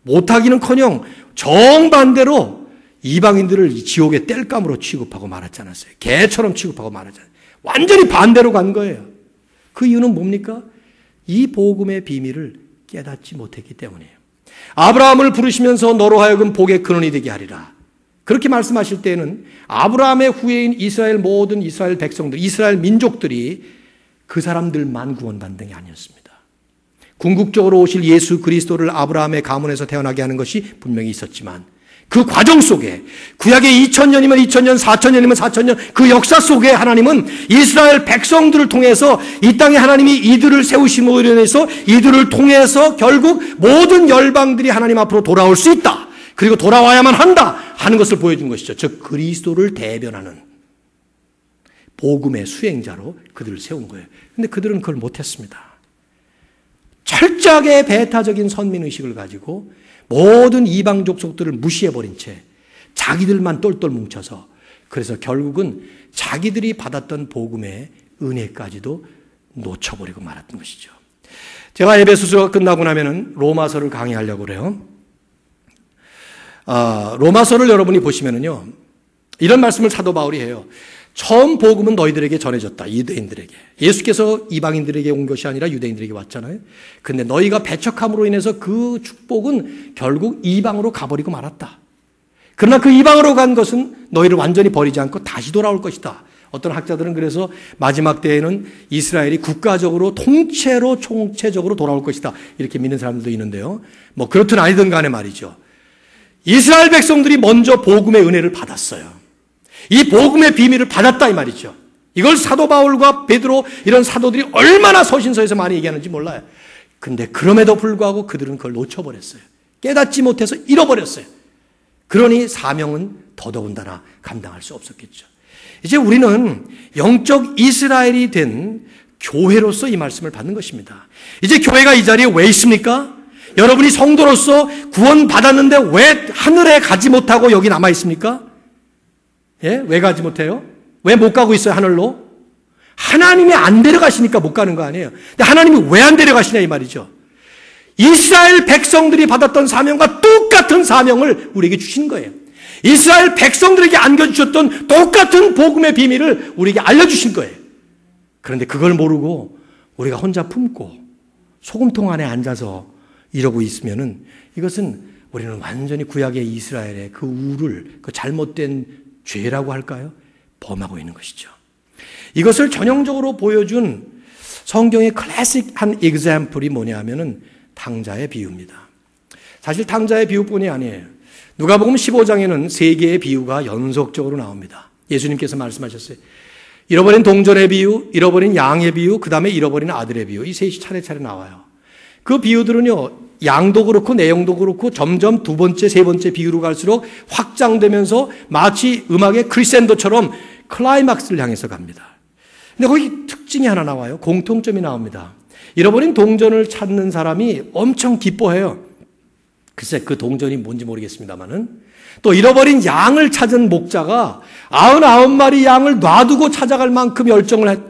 못하기는커녕 정반대로 이방인들을 지옥의 땔감으로 취급하고 말았지 않았어요. 개처럼 취급하고 말았잖아요. 완전히 반대로 간 거예요. 그 이유는 뭡니까? 이 복음의 비밀을 깨닫지 못했기 때문이에요. 아브라함을 부르시면서 너로 하여금 복의 근원이 되게 하리라. 그렇게 말씀하실 때는 아브라함의 후예인 이스라엘 모든 이스라엘 백성들, 이스라엘 민족들이 그 사람들만 구원받는 게 아니었습니다. 궁극적으로 오실 예수 그리스도를 아브라함의 가문에서 태어나게 하는 것이 분명히 있었지만 그 과정 속에 구약의 2000년이면 2000년, 4000년이면 4000년 그 역사 속에 하나님은 이스라엘 백성들을 통해서 이 땅에 하나님이 이들을 세우심으로 인해서 이들을 통해서 결국 모든 열방들이 하나님 앞으로 돌아올 수 있다. 그리고 돌아와야만 한다 하는 것을 보여준 것이죠. 즉 그리스도를 대변하는 복음의 수행자로 그들을 세운 거예요. 그런데 그들은 그걸 못했습니다. 철저하게 배타적인 선민의식을 가지고 모든 이방 족속들을 무시해버린 채 자기들만 똘똘 뭉쳐서 그래서 결국은 자기들이 받았던 복음의 은혜까지도 놓쳐버리고 말았던 것이죠. 제가 에베소서가 끝나고 나면은 로마서를 강의하려고 그래요. 로마서를 여러분이 보시면은요, 이런 말씀을 사도 바울이 해요. 처음 복음은 너희들에게 전해졌다. 유대인들에게. 예수께서 이방인들에게 온 것이 아니라 유대인들에게 왔잖아요. 근데 너희가 배척함으로 인해서 그 축복은 결국 이방으로 가버리고 말았다. 그러나 그 이방으로 간 것은 너희를 완전히 버리지 않고 다시 돌아올 것이다. 어떤 학자들은 그래서 마지막 때에는 이스라엘이 국가적으로 총체적으로 돌아올 것이다. 이렇게 믿는 사람들도 있는데요. 뭐 그렇든 아니든 간에 말이죠. 이스라엘 백성들이 먼저 복음의 은혜를 받았어요. 이 복음의 비밀을 받았다 이 말이죠. 이걸 사도 바울과 베드로 이런 사도들이 얼마나 서신서에서 많이 얘기하는지 몰라요. 근데 그럼에도 불구하고 그들은 그걸 놓쳐버렸어요. 깨닫지 못해서 잃어버렸어요. 그러니 사명은 더더군다나 감당할 수 없었겠죠. 이제 우리는 영적 이스라엘이 된 교회로서 이 말씀을 받는 것입니다. 이제 교회가 이 자리에 왜 있습니까? 여러분이 성도로서 구원받았는데 왜 하늘에 가지 못하고 여기 남아 있습니까? 예? 왜 가지 못해요? 왜 못 가고 있어요, 하늘로? 하나님이 안 데려가시니까 못 가는 거 아니에요. 근데 하나님이 왜 안 데려가시냐 이 말이죠. 이스라엘 백성들이 받았던 사명과 똑같은 사명을 우리에게 주신 거예요. 이스라엘 백성들에게 안겨주셨던 똑같은 복음의 비밀을 우리에게 알려주신 거예요. 그런데 그걸 모르고 우리가 혼자 품고 소금통 안에 앉아서 이러고 있으면은 이것은 우리는 완전히 구약의 이스라엘의 그 우를, 그 잘못된 죄라고 할까요? 범하고 있는 것이죠. 이것을 전형적으로 보여준 성경의 클래식한 example이 뭐냐 하면은 탕자의 비유입니다. 사실 탕자의 비유뿐이 아니에요. 누가복음 15장에는 세 개의 비유가 연속적으로 나옵니다. 예수님께서 말씀하셨어요. 잃어버린 동전의 비유, 잃어버린 양의 비유, 그 다음에 잃어버린 아들의 비유. 이 셋이 차례차례 나와요. 그 비유들은요, 양도 그렇고 내용도 그렇고 점점 두 번째, 세 번째 비유로 갈수록 확장되면서 마치 음악의 크리센도처럼 클라이막스를 향해서 갑니다. 근데 거기 특징이 하나 나와요. 공통점이 나옵니다. 잃어버린 동전을 찾는 사람이 엄청 기뻐해요. 글쎄 그 동전이 뭔지 모르겠습니다만은 또 잃어버린 양을 찾은 목자가 99마리 양을 놔두고 찾아갈 만큼 열정을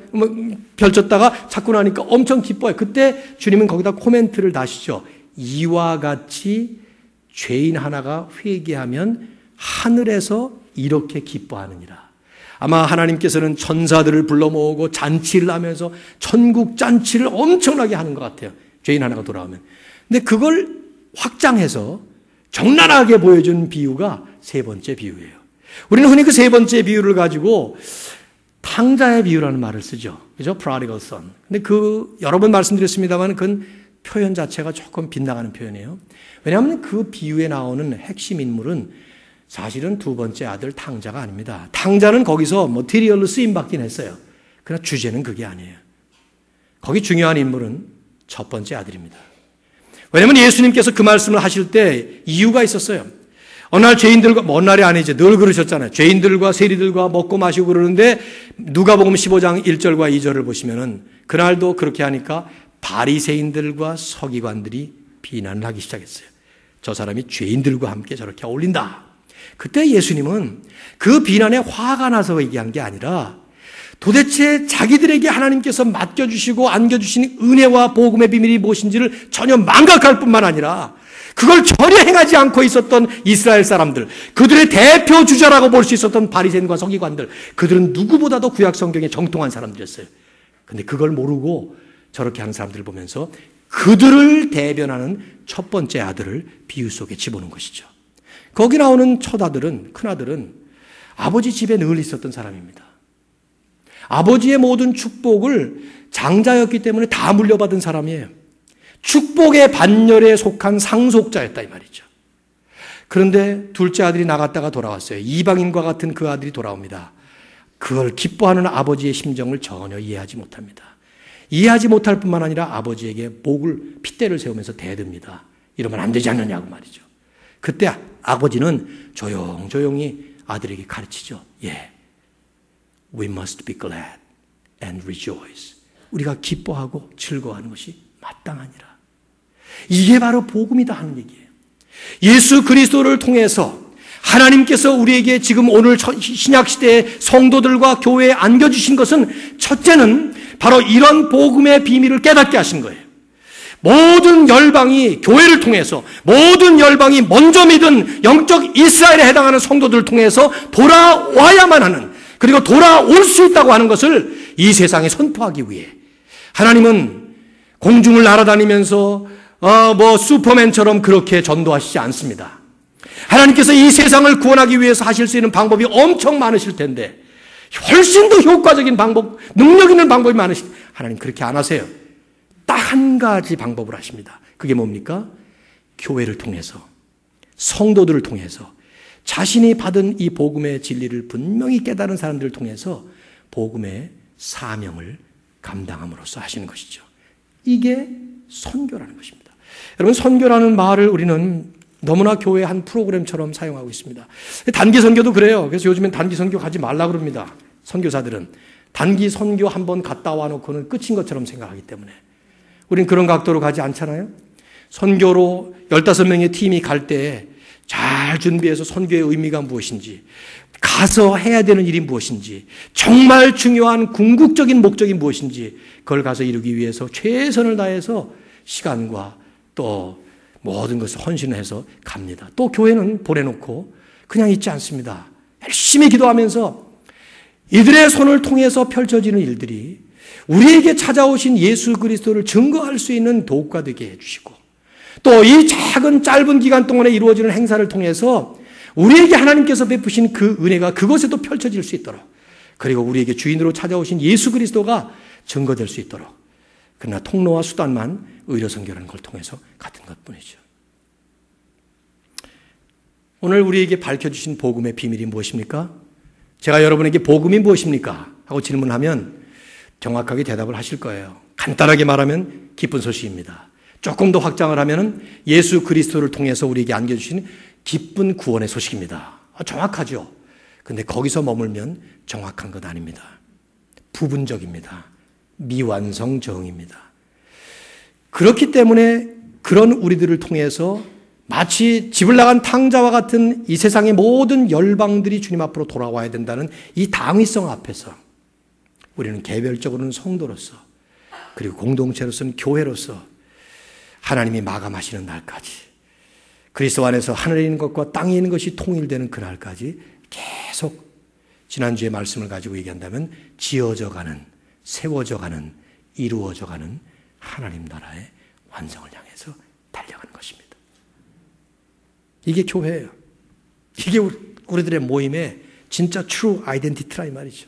펼쳤다가 찾고 나니까 엄청 기뻐해요. 그때 주님은 거기다 코멘트를 다시죠. 이와 같이 죄인 하나가 회개하면 하늘에서 이렇게 기뻐하느니라. 아마 하나님께서는 천사들을 불러 모으고 잔치를 하면서 천국 잔치를 엄청나게 하는 것 같아요. 죄인 하나가 돌아오면. 근데 그걸 확장해서 적나라하게 보여준 비유가 세 번째 비유예요. 우리는 흔히 그 세 번째 비유를 가지고 탕자의 비유라는 말을 쓰죠. 그죠? prodigal son. 근데 여러 번 말씀드렸습니다만 그건 표현 자체가 조금 빗나가는 표현이에요. 왜냐하면 그 비유에 나오는 핵심 인물은 사실은 두 번째 아들 탕자가 아닙니다. 탕자는 거기서 머티리얼로 쓰임받긴 했어요. 그러나 주제는 그게 아니에요. 거기 중요한 인물은 첫 번째 아들입니다. 왜냐하면 예수님께서 그 말씀을 하실 때 이유가 있었어요. 어느 날 죄인들과, 먼 날이 아니죠. 늘 그러셨잖아요. 죄인들과 세리들과 먹고 마시고 그러는데 누가복음 15장 1절과 2절을 보시면은 그날도 그렇게 하니까 바리새인들과 서기관들이 비난을 하기 시작했어요. 저 사람이 죄인들과 함께 저렇게 어울린다. 그때 예수님은 그 비난에 화가 나서 얘기한 게 아니라 도대체 자기들에게 하나님께서 맡겨주시고 안겨주신 은혜와 복음의 비밀이 무엇인지를 전혀 망각할 뿐만 아니라 그걸 전혀 행하지 않고 있었던 이스라엘 사람들, 그들의 대표 주자라고 볼 수 있었던 바리새인과 서기관들, 그들은 누구보다도 구약 성경에 정통한 사람들이었어요. 근데 그걸 모르고 저렇게 하는 사람들을 보면서 그들을 대변하는 첫 번째 아들을 비유 속에 집어넣은 것이죠. 거기 나오는 첫 아들은, 큰 아들은 아버지 집에 늘 있었던 사람입니다. 아버지의 모든 축복을 장자였기 때문에 다 물려받은 사람이에요. 축복의 반열에 속한 상속자였다 이 말이죠. 그런데 둘째 아들이 나갔다가 돌아왔어요. 이방인과 같은 그 아들이 돌아옵니다. 그걸 기뻐하는 아버지의 심정을 전혀 이해하지 못합니다. 이해하지 못할 뿐만 아니라 아버지에게 목을 핏대를 세우면서 대듭니다. 이러면 안 되지 않느냐고 말이죠. 그때 아버지는 조용조용히 아들에게 가르치죠. 예, we must be glad and rejoice. 우리가 기뻐하고 즐거워하는 것이 마땅하니라. 이게 바로 복음이다 하는 얘기예요. 예수 그리스도를 통해서 하나님께서 우리에게 지금 오늘 신약시대의 성도들과 교회에 안겨주신 것은 첫째는 바로 이런 복음의 비밀을 깨닫게 하신 거예요. 모든 열방이 교회를 통해서, 모든 열방이 먼저 믿은 영적 이스라엘에 해당하는 성도들을 통해서 돌아와야만 하는, 그리고 돌아올 수 있다고 하는 것을 이 세상에 선포하기 위해 하나님은 공중을 날아다니면서 슈퍼맨처럼 그렇게 전도하시지 않습니다. 하나님께서 이 세상을 구원하기 위해서 하실 수 있는 방법이 엄청 많으실 텐데 훨씬 더 효과적인 방법, 능력 있는 방법이 많으실 텐데 하나님 그렇게 안 하세요. 딱 한 가지 방법을 하십니다. 그게 뭡니까? 교회를 통해서, 성도들을 통해서, 자신이 받은 이 복음의 진리를 분명히 깨달은 사람들을 통해서 복음의 사명을 감당함으로써 하시는 것이죠. 이게 선교라는 것입니다. 여러분, 선교라는 말을 우리는 너무나 교회 한 프로그램처럼 사용하고 있습니다. 단기 선교도 그래요. 그래서 요즘엔 단기 선교 가지 말라 그럽니다. 선교사들은 단기 선교 한번 갔다 와놓고는 끝인 것처럼 생각하기 때문에 우린 그런 각도로 가지 않잖아요. 선교로 15명의 팀이 갈 때 잘 준비해서 선교의 의미가 무엇인지, 가서 해야 되는 일이 무엇인지, 정말 중요한 궁극적인 목적이 무엇인지 그걸 가서 이루기 위해서 최선을 다해서 시간과 또 모든 것을 헌신을 해서 갑니다. 또 교회는 보내놓고 그냥 있지 않습니다. 열심히 기도하면서 이들의 손을 통해서 펼쳐지는 일들이 우리에게 찾아오신 예수 그리스도를 증거할 수 있는 도구가 되게 해주시고, 또 이 작은 짧은 기간 동안에 이루어지는 행사를 통해서 우리에게 하나님께서 베푸신 그 은혜가 그것에도 펼쳐질 수 있도록, 그리고 우리에게 주인으로 찾아오신 예수 그리스도가 증거될 수 있도록, 그러나 통로와 수단만 의료선교라는 걸 통해서 같은 것뿐이죠. 오늘 우리에게 밝혀주신 복음의 비밀이 무엇입니까? 제가 여러분에게 복음이 무엇입니까? 하고 질문하면 정확하게 대답을 하실 거예요. 간단하게 말하면 기쁜 소식입니다. 조금 더 확장을 하면 예수 그리스도를 통해서 우리에게 안겨주신 기쁜 구원의 소식입니다. 정확하죠? 근데 거기서 머물면 정확한 것 아닙니다. 부분적입니다. 미완성정입니다. 그렇기 때문에 그런 우리들을 통해서 마치 집을 나간 탕자와 같은 이 세상의 모든 열방들이 주님 앞으로 돌아와야 된다는 이 당위성 앞에서 우리는 개별적으로는 성도로서, 그리고 공동체로서는 교회로서 하나님이 마감하시는 날까지, 그리스도 안에서 하늘에 있는 것과 땅에 있는 것이 통일되는 그날까지 계속 지난주의 말씀을 가지고 얘기한다면 지어져가는, 세워져가는, 이루어져가는 하나님 나라의 완성을 향해서 달려가는 것입니다. 이게 교회예요. 이게 우리들의 모임의 진짜 true identity라 이 말이죠.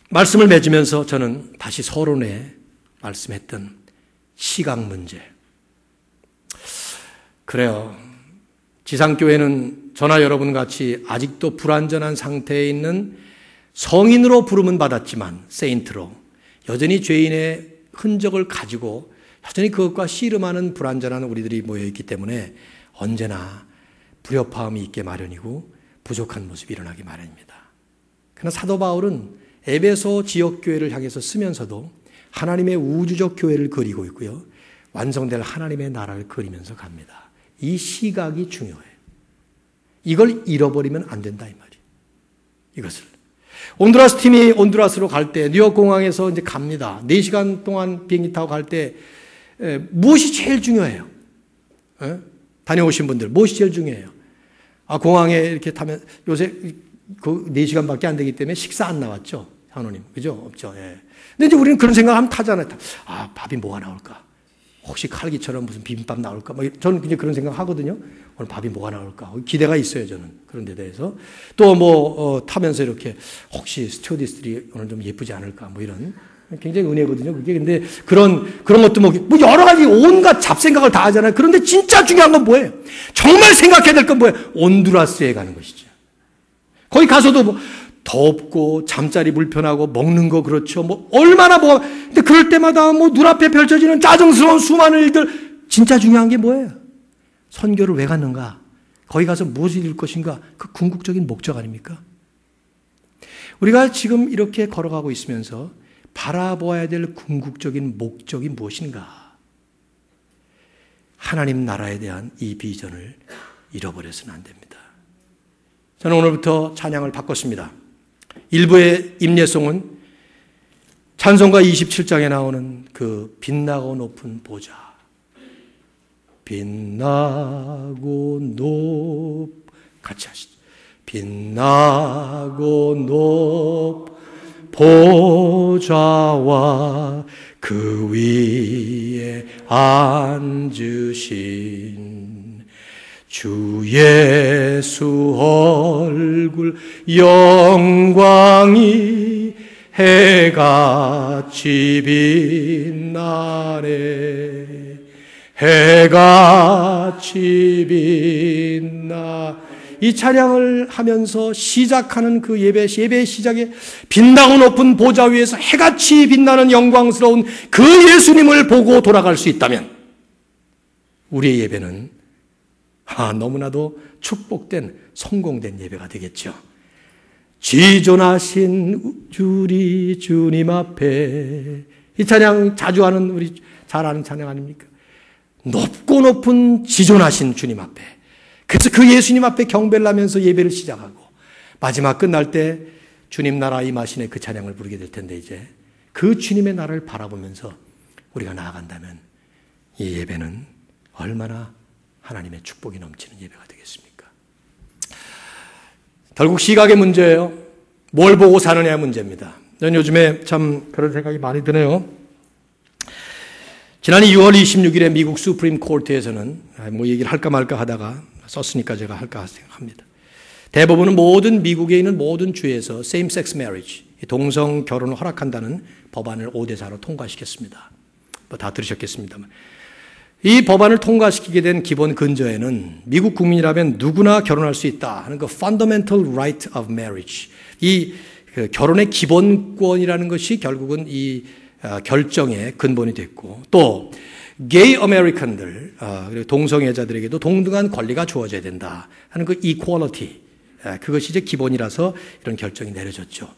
말씀을 맺으면서 저는 다시 서론에 말씀했던 시각 문제. 그래요. 지상교회는 저나 여러분 같이 아직도 불완전한 상태에 있는 성인으로 부름은 받았지만 세인트로 여전히 죄인의 흔적을 가지고 여전히 그것과 씨름하는 불완전한 우리들이 모여있기 때문에 언제나 불협화음이 있게 마련이고 부족한 모습이 일어나기 마련입니다. 그러나 사도 바울은 에베소 지역교회를 향해서 쓰면서도 하나님의 우주적 교회를 그리고 있고요. 완성될 하나님의 나라를 그리면서 갑니다. 이 시각이 중요해요. 이걸 잃어버리면 안 된다 이 말이에요. 이것을. 온두라스 팀이 온두라스로 갈 때 뉴욕 공항에서 이제 갑니다. 4시간 동안 비행기 타고 갈 때 무엇이 제일 중요해요? 다녀오신 분들 무엇이 제일 중요해요? 공항에 이렇게 타면 요새 그 4시간밖에 안 되기 때문에 식사 안 나왔죠? 한우님. 그죠? 없죠. 예. 근데 이제 우리는 그런 생각하면 타잖아요. 밥이 뭐가 나올까? 혹시 칼기처럼 무슨 비빔밥 나올까? 저는 이제 그런 생각 하거든요. 오늘 밥이 뭐가 나올까? 기대가 있어요, 저는. 그런 데 대해서. 또 타면서 이렇게 혹시 스튜어디스들이 오늘 좀 예쁘지 않을까? 이런. 굉장히 은혜거든요, 그게. 근데 그런 것도 여러 가지 온갖 잡생각을 다 하잖아요. 그런데 진짜 중요한 건 뭐예요? 정말 생각해야 될 건 뭐예요? 온두라스에 가는 것이죠. 거기 가서도 덥고 잠자리 불편하고 먹는 거 그렇죠. 얼마나 근데 그럴 때마다 눈앞에 펼쳐지는 짜증스러운 수많은 일들. 진짜 중요한 게 뭐예요? 선교를 왜 갔는가? 거기 가서 무엇을 이룰 것인가? 그 궁극적인 목적 아닙니까? 우리가 지금 이렇게 걸어가고 있으면서 바라보아야 될 궁극적인 목적이 무엇인가? 하나님 나라에 대한 이 비전을 잃어버려서는 안 됩니다. 저는 오늘부터 찬양을 바꿨습니다. 일부의 임예송은 찬송가 27장에 나오는 그 빛나고 높은 보좌. 빛나고 같이 하시죠. 빛나고 보좌와 그 위에 앉으신 주 예수 얼굴 영광이 해같이 빛나네. 해같이 빛나. 이 찬양을 하면서 시작하는 그 예배의 시작에 빛나고 높은 보좌 위에서 해같이 빛나는 영광스러운 그 예수님을 보고 돌아갈 수 있다면 우리의 예배는 너무나도 축복된 성공된 예배가 되겠죠. 지존하신 우리 주님 앞에. 이 찬양 자주 하는, 우리 잘 아는 찬양 아닙니까? 높고 높은 지존하신 주님 앞에. 그래서 그 예수님 앞에 경배를 하면서 예배를 시작하고 마지막 끝날 때 주님 나라 임하시네 그 찬양을 부르게 될 텐데, 이제 그 주님의 나라를 바라보면서 우리가 나아간다면 이 예배는 얼마나 하나님의 축복이 넘치는 예배가 되겠습니까? 결국 시각의 문제예요. 뭘 보고 사느냐의 문제입니다. 저는 요즘에 참 그런 생각이 많이 드네요. 지난 6월 26일에 미국 수프림 코트에서는 얘기를 할까 말까 하다가 썼으니까 제가 할까 생각합니다. 대부분은 모든 미국에 있는 모든 주에서 same-sex marriage, 동성 결혼을 허락한다는 법안을 5대4로 통과시켰습니다. 다 들으셨겠습니다만. 이 법안을 통과시키게 된 기본 근저에는 미국 국민이라면 누구나 결혼할 수 있다 하는 그 fundamental right of marriage, 이 결혼의 기본권이라는 것이 결국은 이 결정의 근본이 됐고, 또 게이 아메리칸들, 그리고 동성애자들에게도 동등한 권리가 주어져야 된다 하는 그 equality, 그것이 이제 기본이라서 이런 결정이 내려졌죠.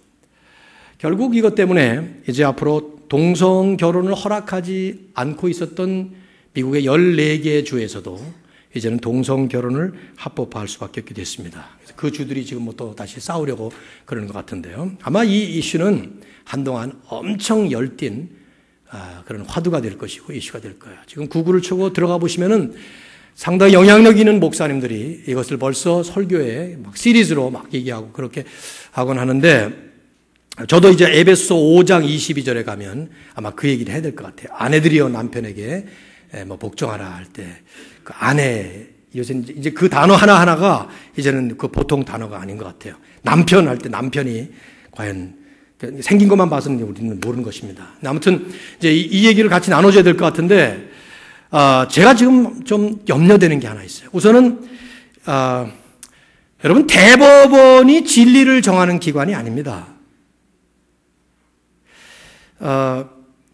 결국 이것 때문에 이제 앞으로 동성 결혼을 허락하지 않고 있었던 미국의 14개의 주에서도 이제는 동성 결혼을 합법화할 수밖에 없게 됐습니다. 그래서 그 주들이 지금 또 다시 싸우려고 그러는 것 같은데요. 아마 이 이슈는 한동안 엄청 열띤 그런 화두가 될 것이고 이슈가 될 거예요. 지금 구글을 치고 들어가 보시면은 상당히 영향력 있는 목사님들이 이것을 벌써 설교에 막 시리즈로 막 얘기하고 그렇게 하곤 하는데, 저도 이제 에베소 5장 22절에 가면 아마 그 얘기를 해야 될 것 같아요. 아내들이여 남편에게 뭐 복종하라 할 때 그 아내, 요새 이제 그 단어 하나하나가 이제는 그 보통 단어가 아닌 것 같아요. 남편 할 때 남편이 과연 생긴 것만 봐서는 우리는 모르는 것입니다. 아무튼 이제 이 얘기를 같이 나눠줘야 될 것 같은데, 제가 지금 좀 염려되는 게 하나 있어요. 우선은 여러분, 대법원이 진리를 정하는 기관이 아닙니다.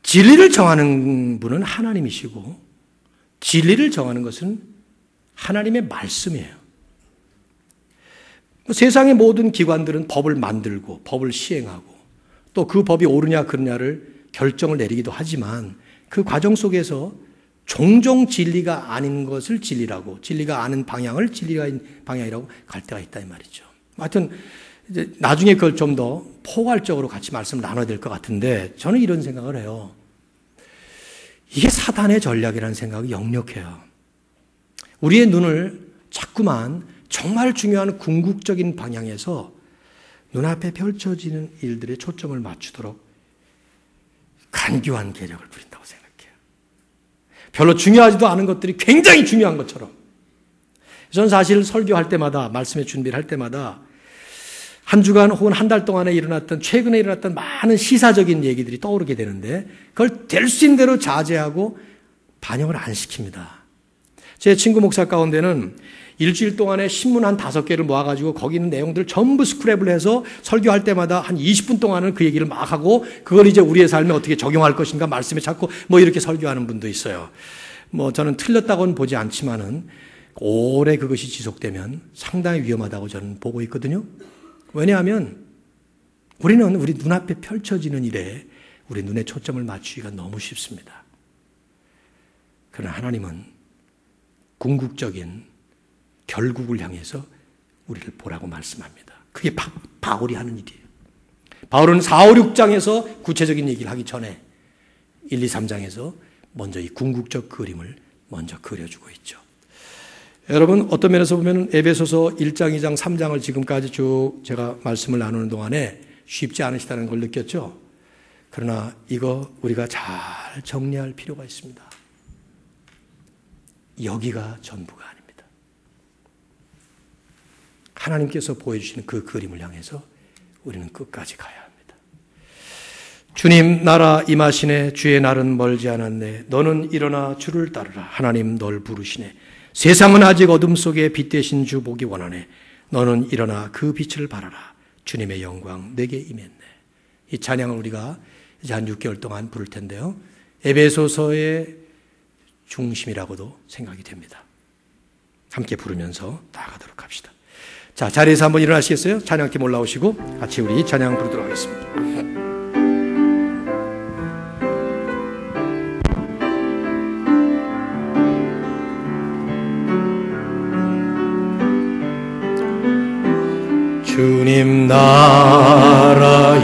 진리를 정하는 분은 하나님이시고 진리를 정하는 것은 하나님의 말씀이에요. 세상의 모든 기관들은 법을 만들고 법을 시행하고 또 그 법이 옳으냐 그르냐를 결정을 내리기도 하지만 그 과정 속에서 종종 진리가 아닌 것을 진리라고, 진리가 아는 방향을 진리가 아닌 방향이라고 갈 때가 있다 이 말이죠. 하여튼 이제 나중에 그걸 좀 더 포괄적으로 같이 말씀을 나눠야 될 것 같은데, 저는 이런 생각을 해요. 이게 사단의 전략이라는 생각이 역력해요. 우리의 눈을 자꾸만 정말 중요한 궁극적인 방향에서 눈앞에 펼쳐지는 일들에 초점을 맞추도록 간교한 계략을 부린다고 생각해요. 별로 중요하지도 않은 것들이 굉장히 중요한 것처럼. 저는 사실 설교할 때마다, 말씀의 준비를 할 때마다 한 주간 혹은 한 달 동안에 일어났던, 최근에 일어났던 많은 시사적인 얘기들이 떠오르게 되는데 그걸 될 수 있는 대로 자제하고 반영을 안 시킵니다. 제 친구 목사 가운데는 일주일 동안에 신문 한 5개를 모아가지고 거기 있는 내용들을 전부 스크랩을 해서 설교할 때마다 한 20분 동안은 그 얘기를 막 하고 그걸 이제 우리의 삶에 어떻게 적용할 것인가 말씀에 찾고 뭐 이렇게 설교하는 분도 있어요. 뭐 저는 틀렸다고는 보지 않지만은 오래 그것이 지속되면 상당히 위험하다고 저는 보고 있거든요. 왜냐하면 우리는 우리 눈앞에 펼쳐지는 일에 우리 눈에 초점을 맞추기가 너무 쉽습니다. 그러나 하나님은 궁극적인 결국을 향해서 우리를 보라고 말씀합니다. 그게 바울이 하는 일이에요. 바울은 4, 5, 6장에서 구체적인 얘기를 하기 전에 1, 2, 3장에서 먼저 이 궁극적 그림을 먼저 그려주고 있죠. 여러분, 어떤 면에서 보면 에베소서 1장, 2장, 3장을 지금까지 쭉 제가 말씀을 나누는 동안에 쉽지 않으시다는 걸 느꼈죠. 그러나 이거 우리가 잘 정리할 필요가 있습니다. 여기가 전부가 아닙니다. 하나님께서 보여주시는 그 그림을 향해서 우리는 끝까지 가야 합니다. 주님 나라 임하시네. 주의 날은 멀지 않았네. 너는 일어나 주를 따르라. 하나님 널 부르시네. 세상은 아직 어둠 속에 빛 대신 주 보기 원하네. 너는 일어나 그 빛을 발하라. 주님의 영광 내게 임했네. 이 찬양을 우리가 이제 한 6개월 동안 부를 텐데요. 에베소서의 중심이라고도 생각이 됩니다. 함께 부르면서 나아가도록 합시다. 자, 자리에서 한번 일어나시겠어요? 찬양팀 올라오시고 같이 우리 찬양 부르도록 하겠습니다. 주님 나라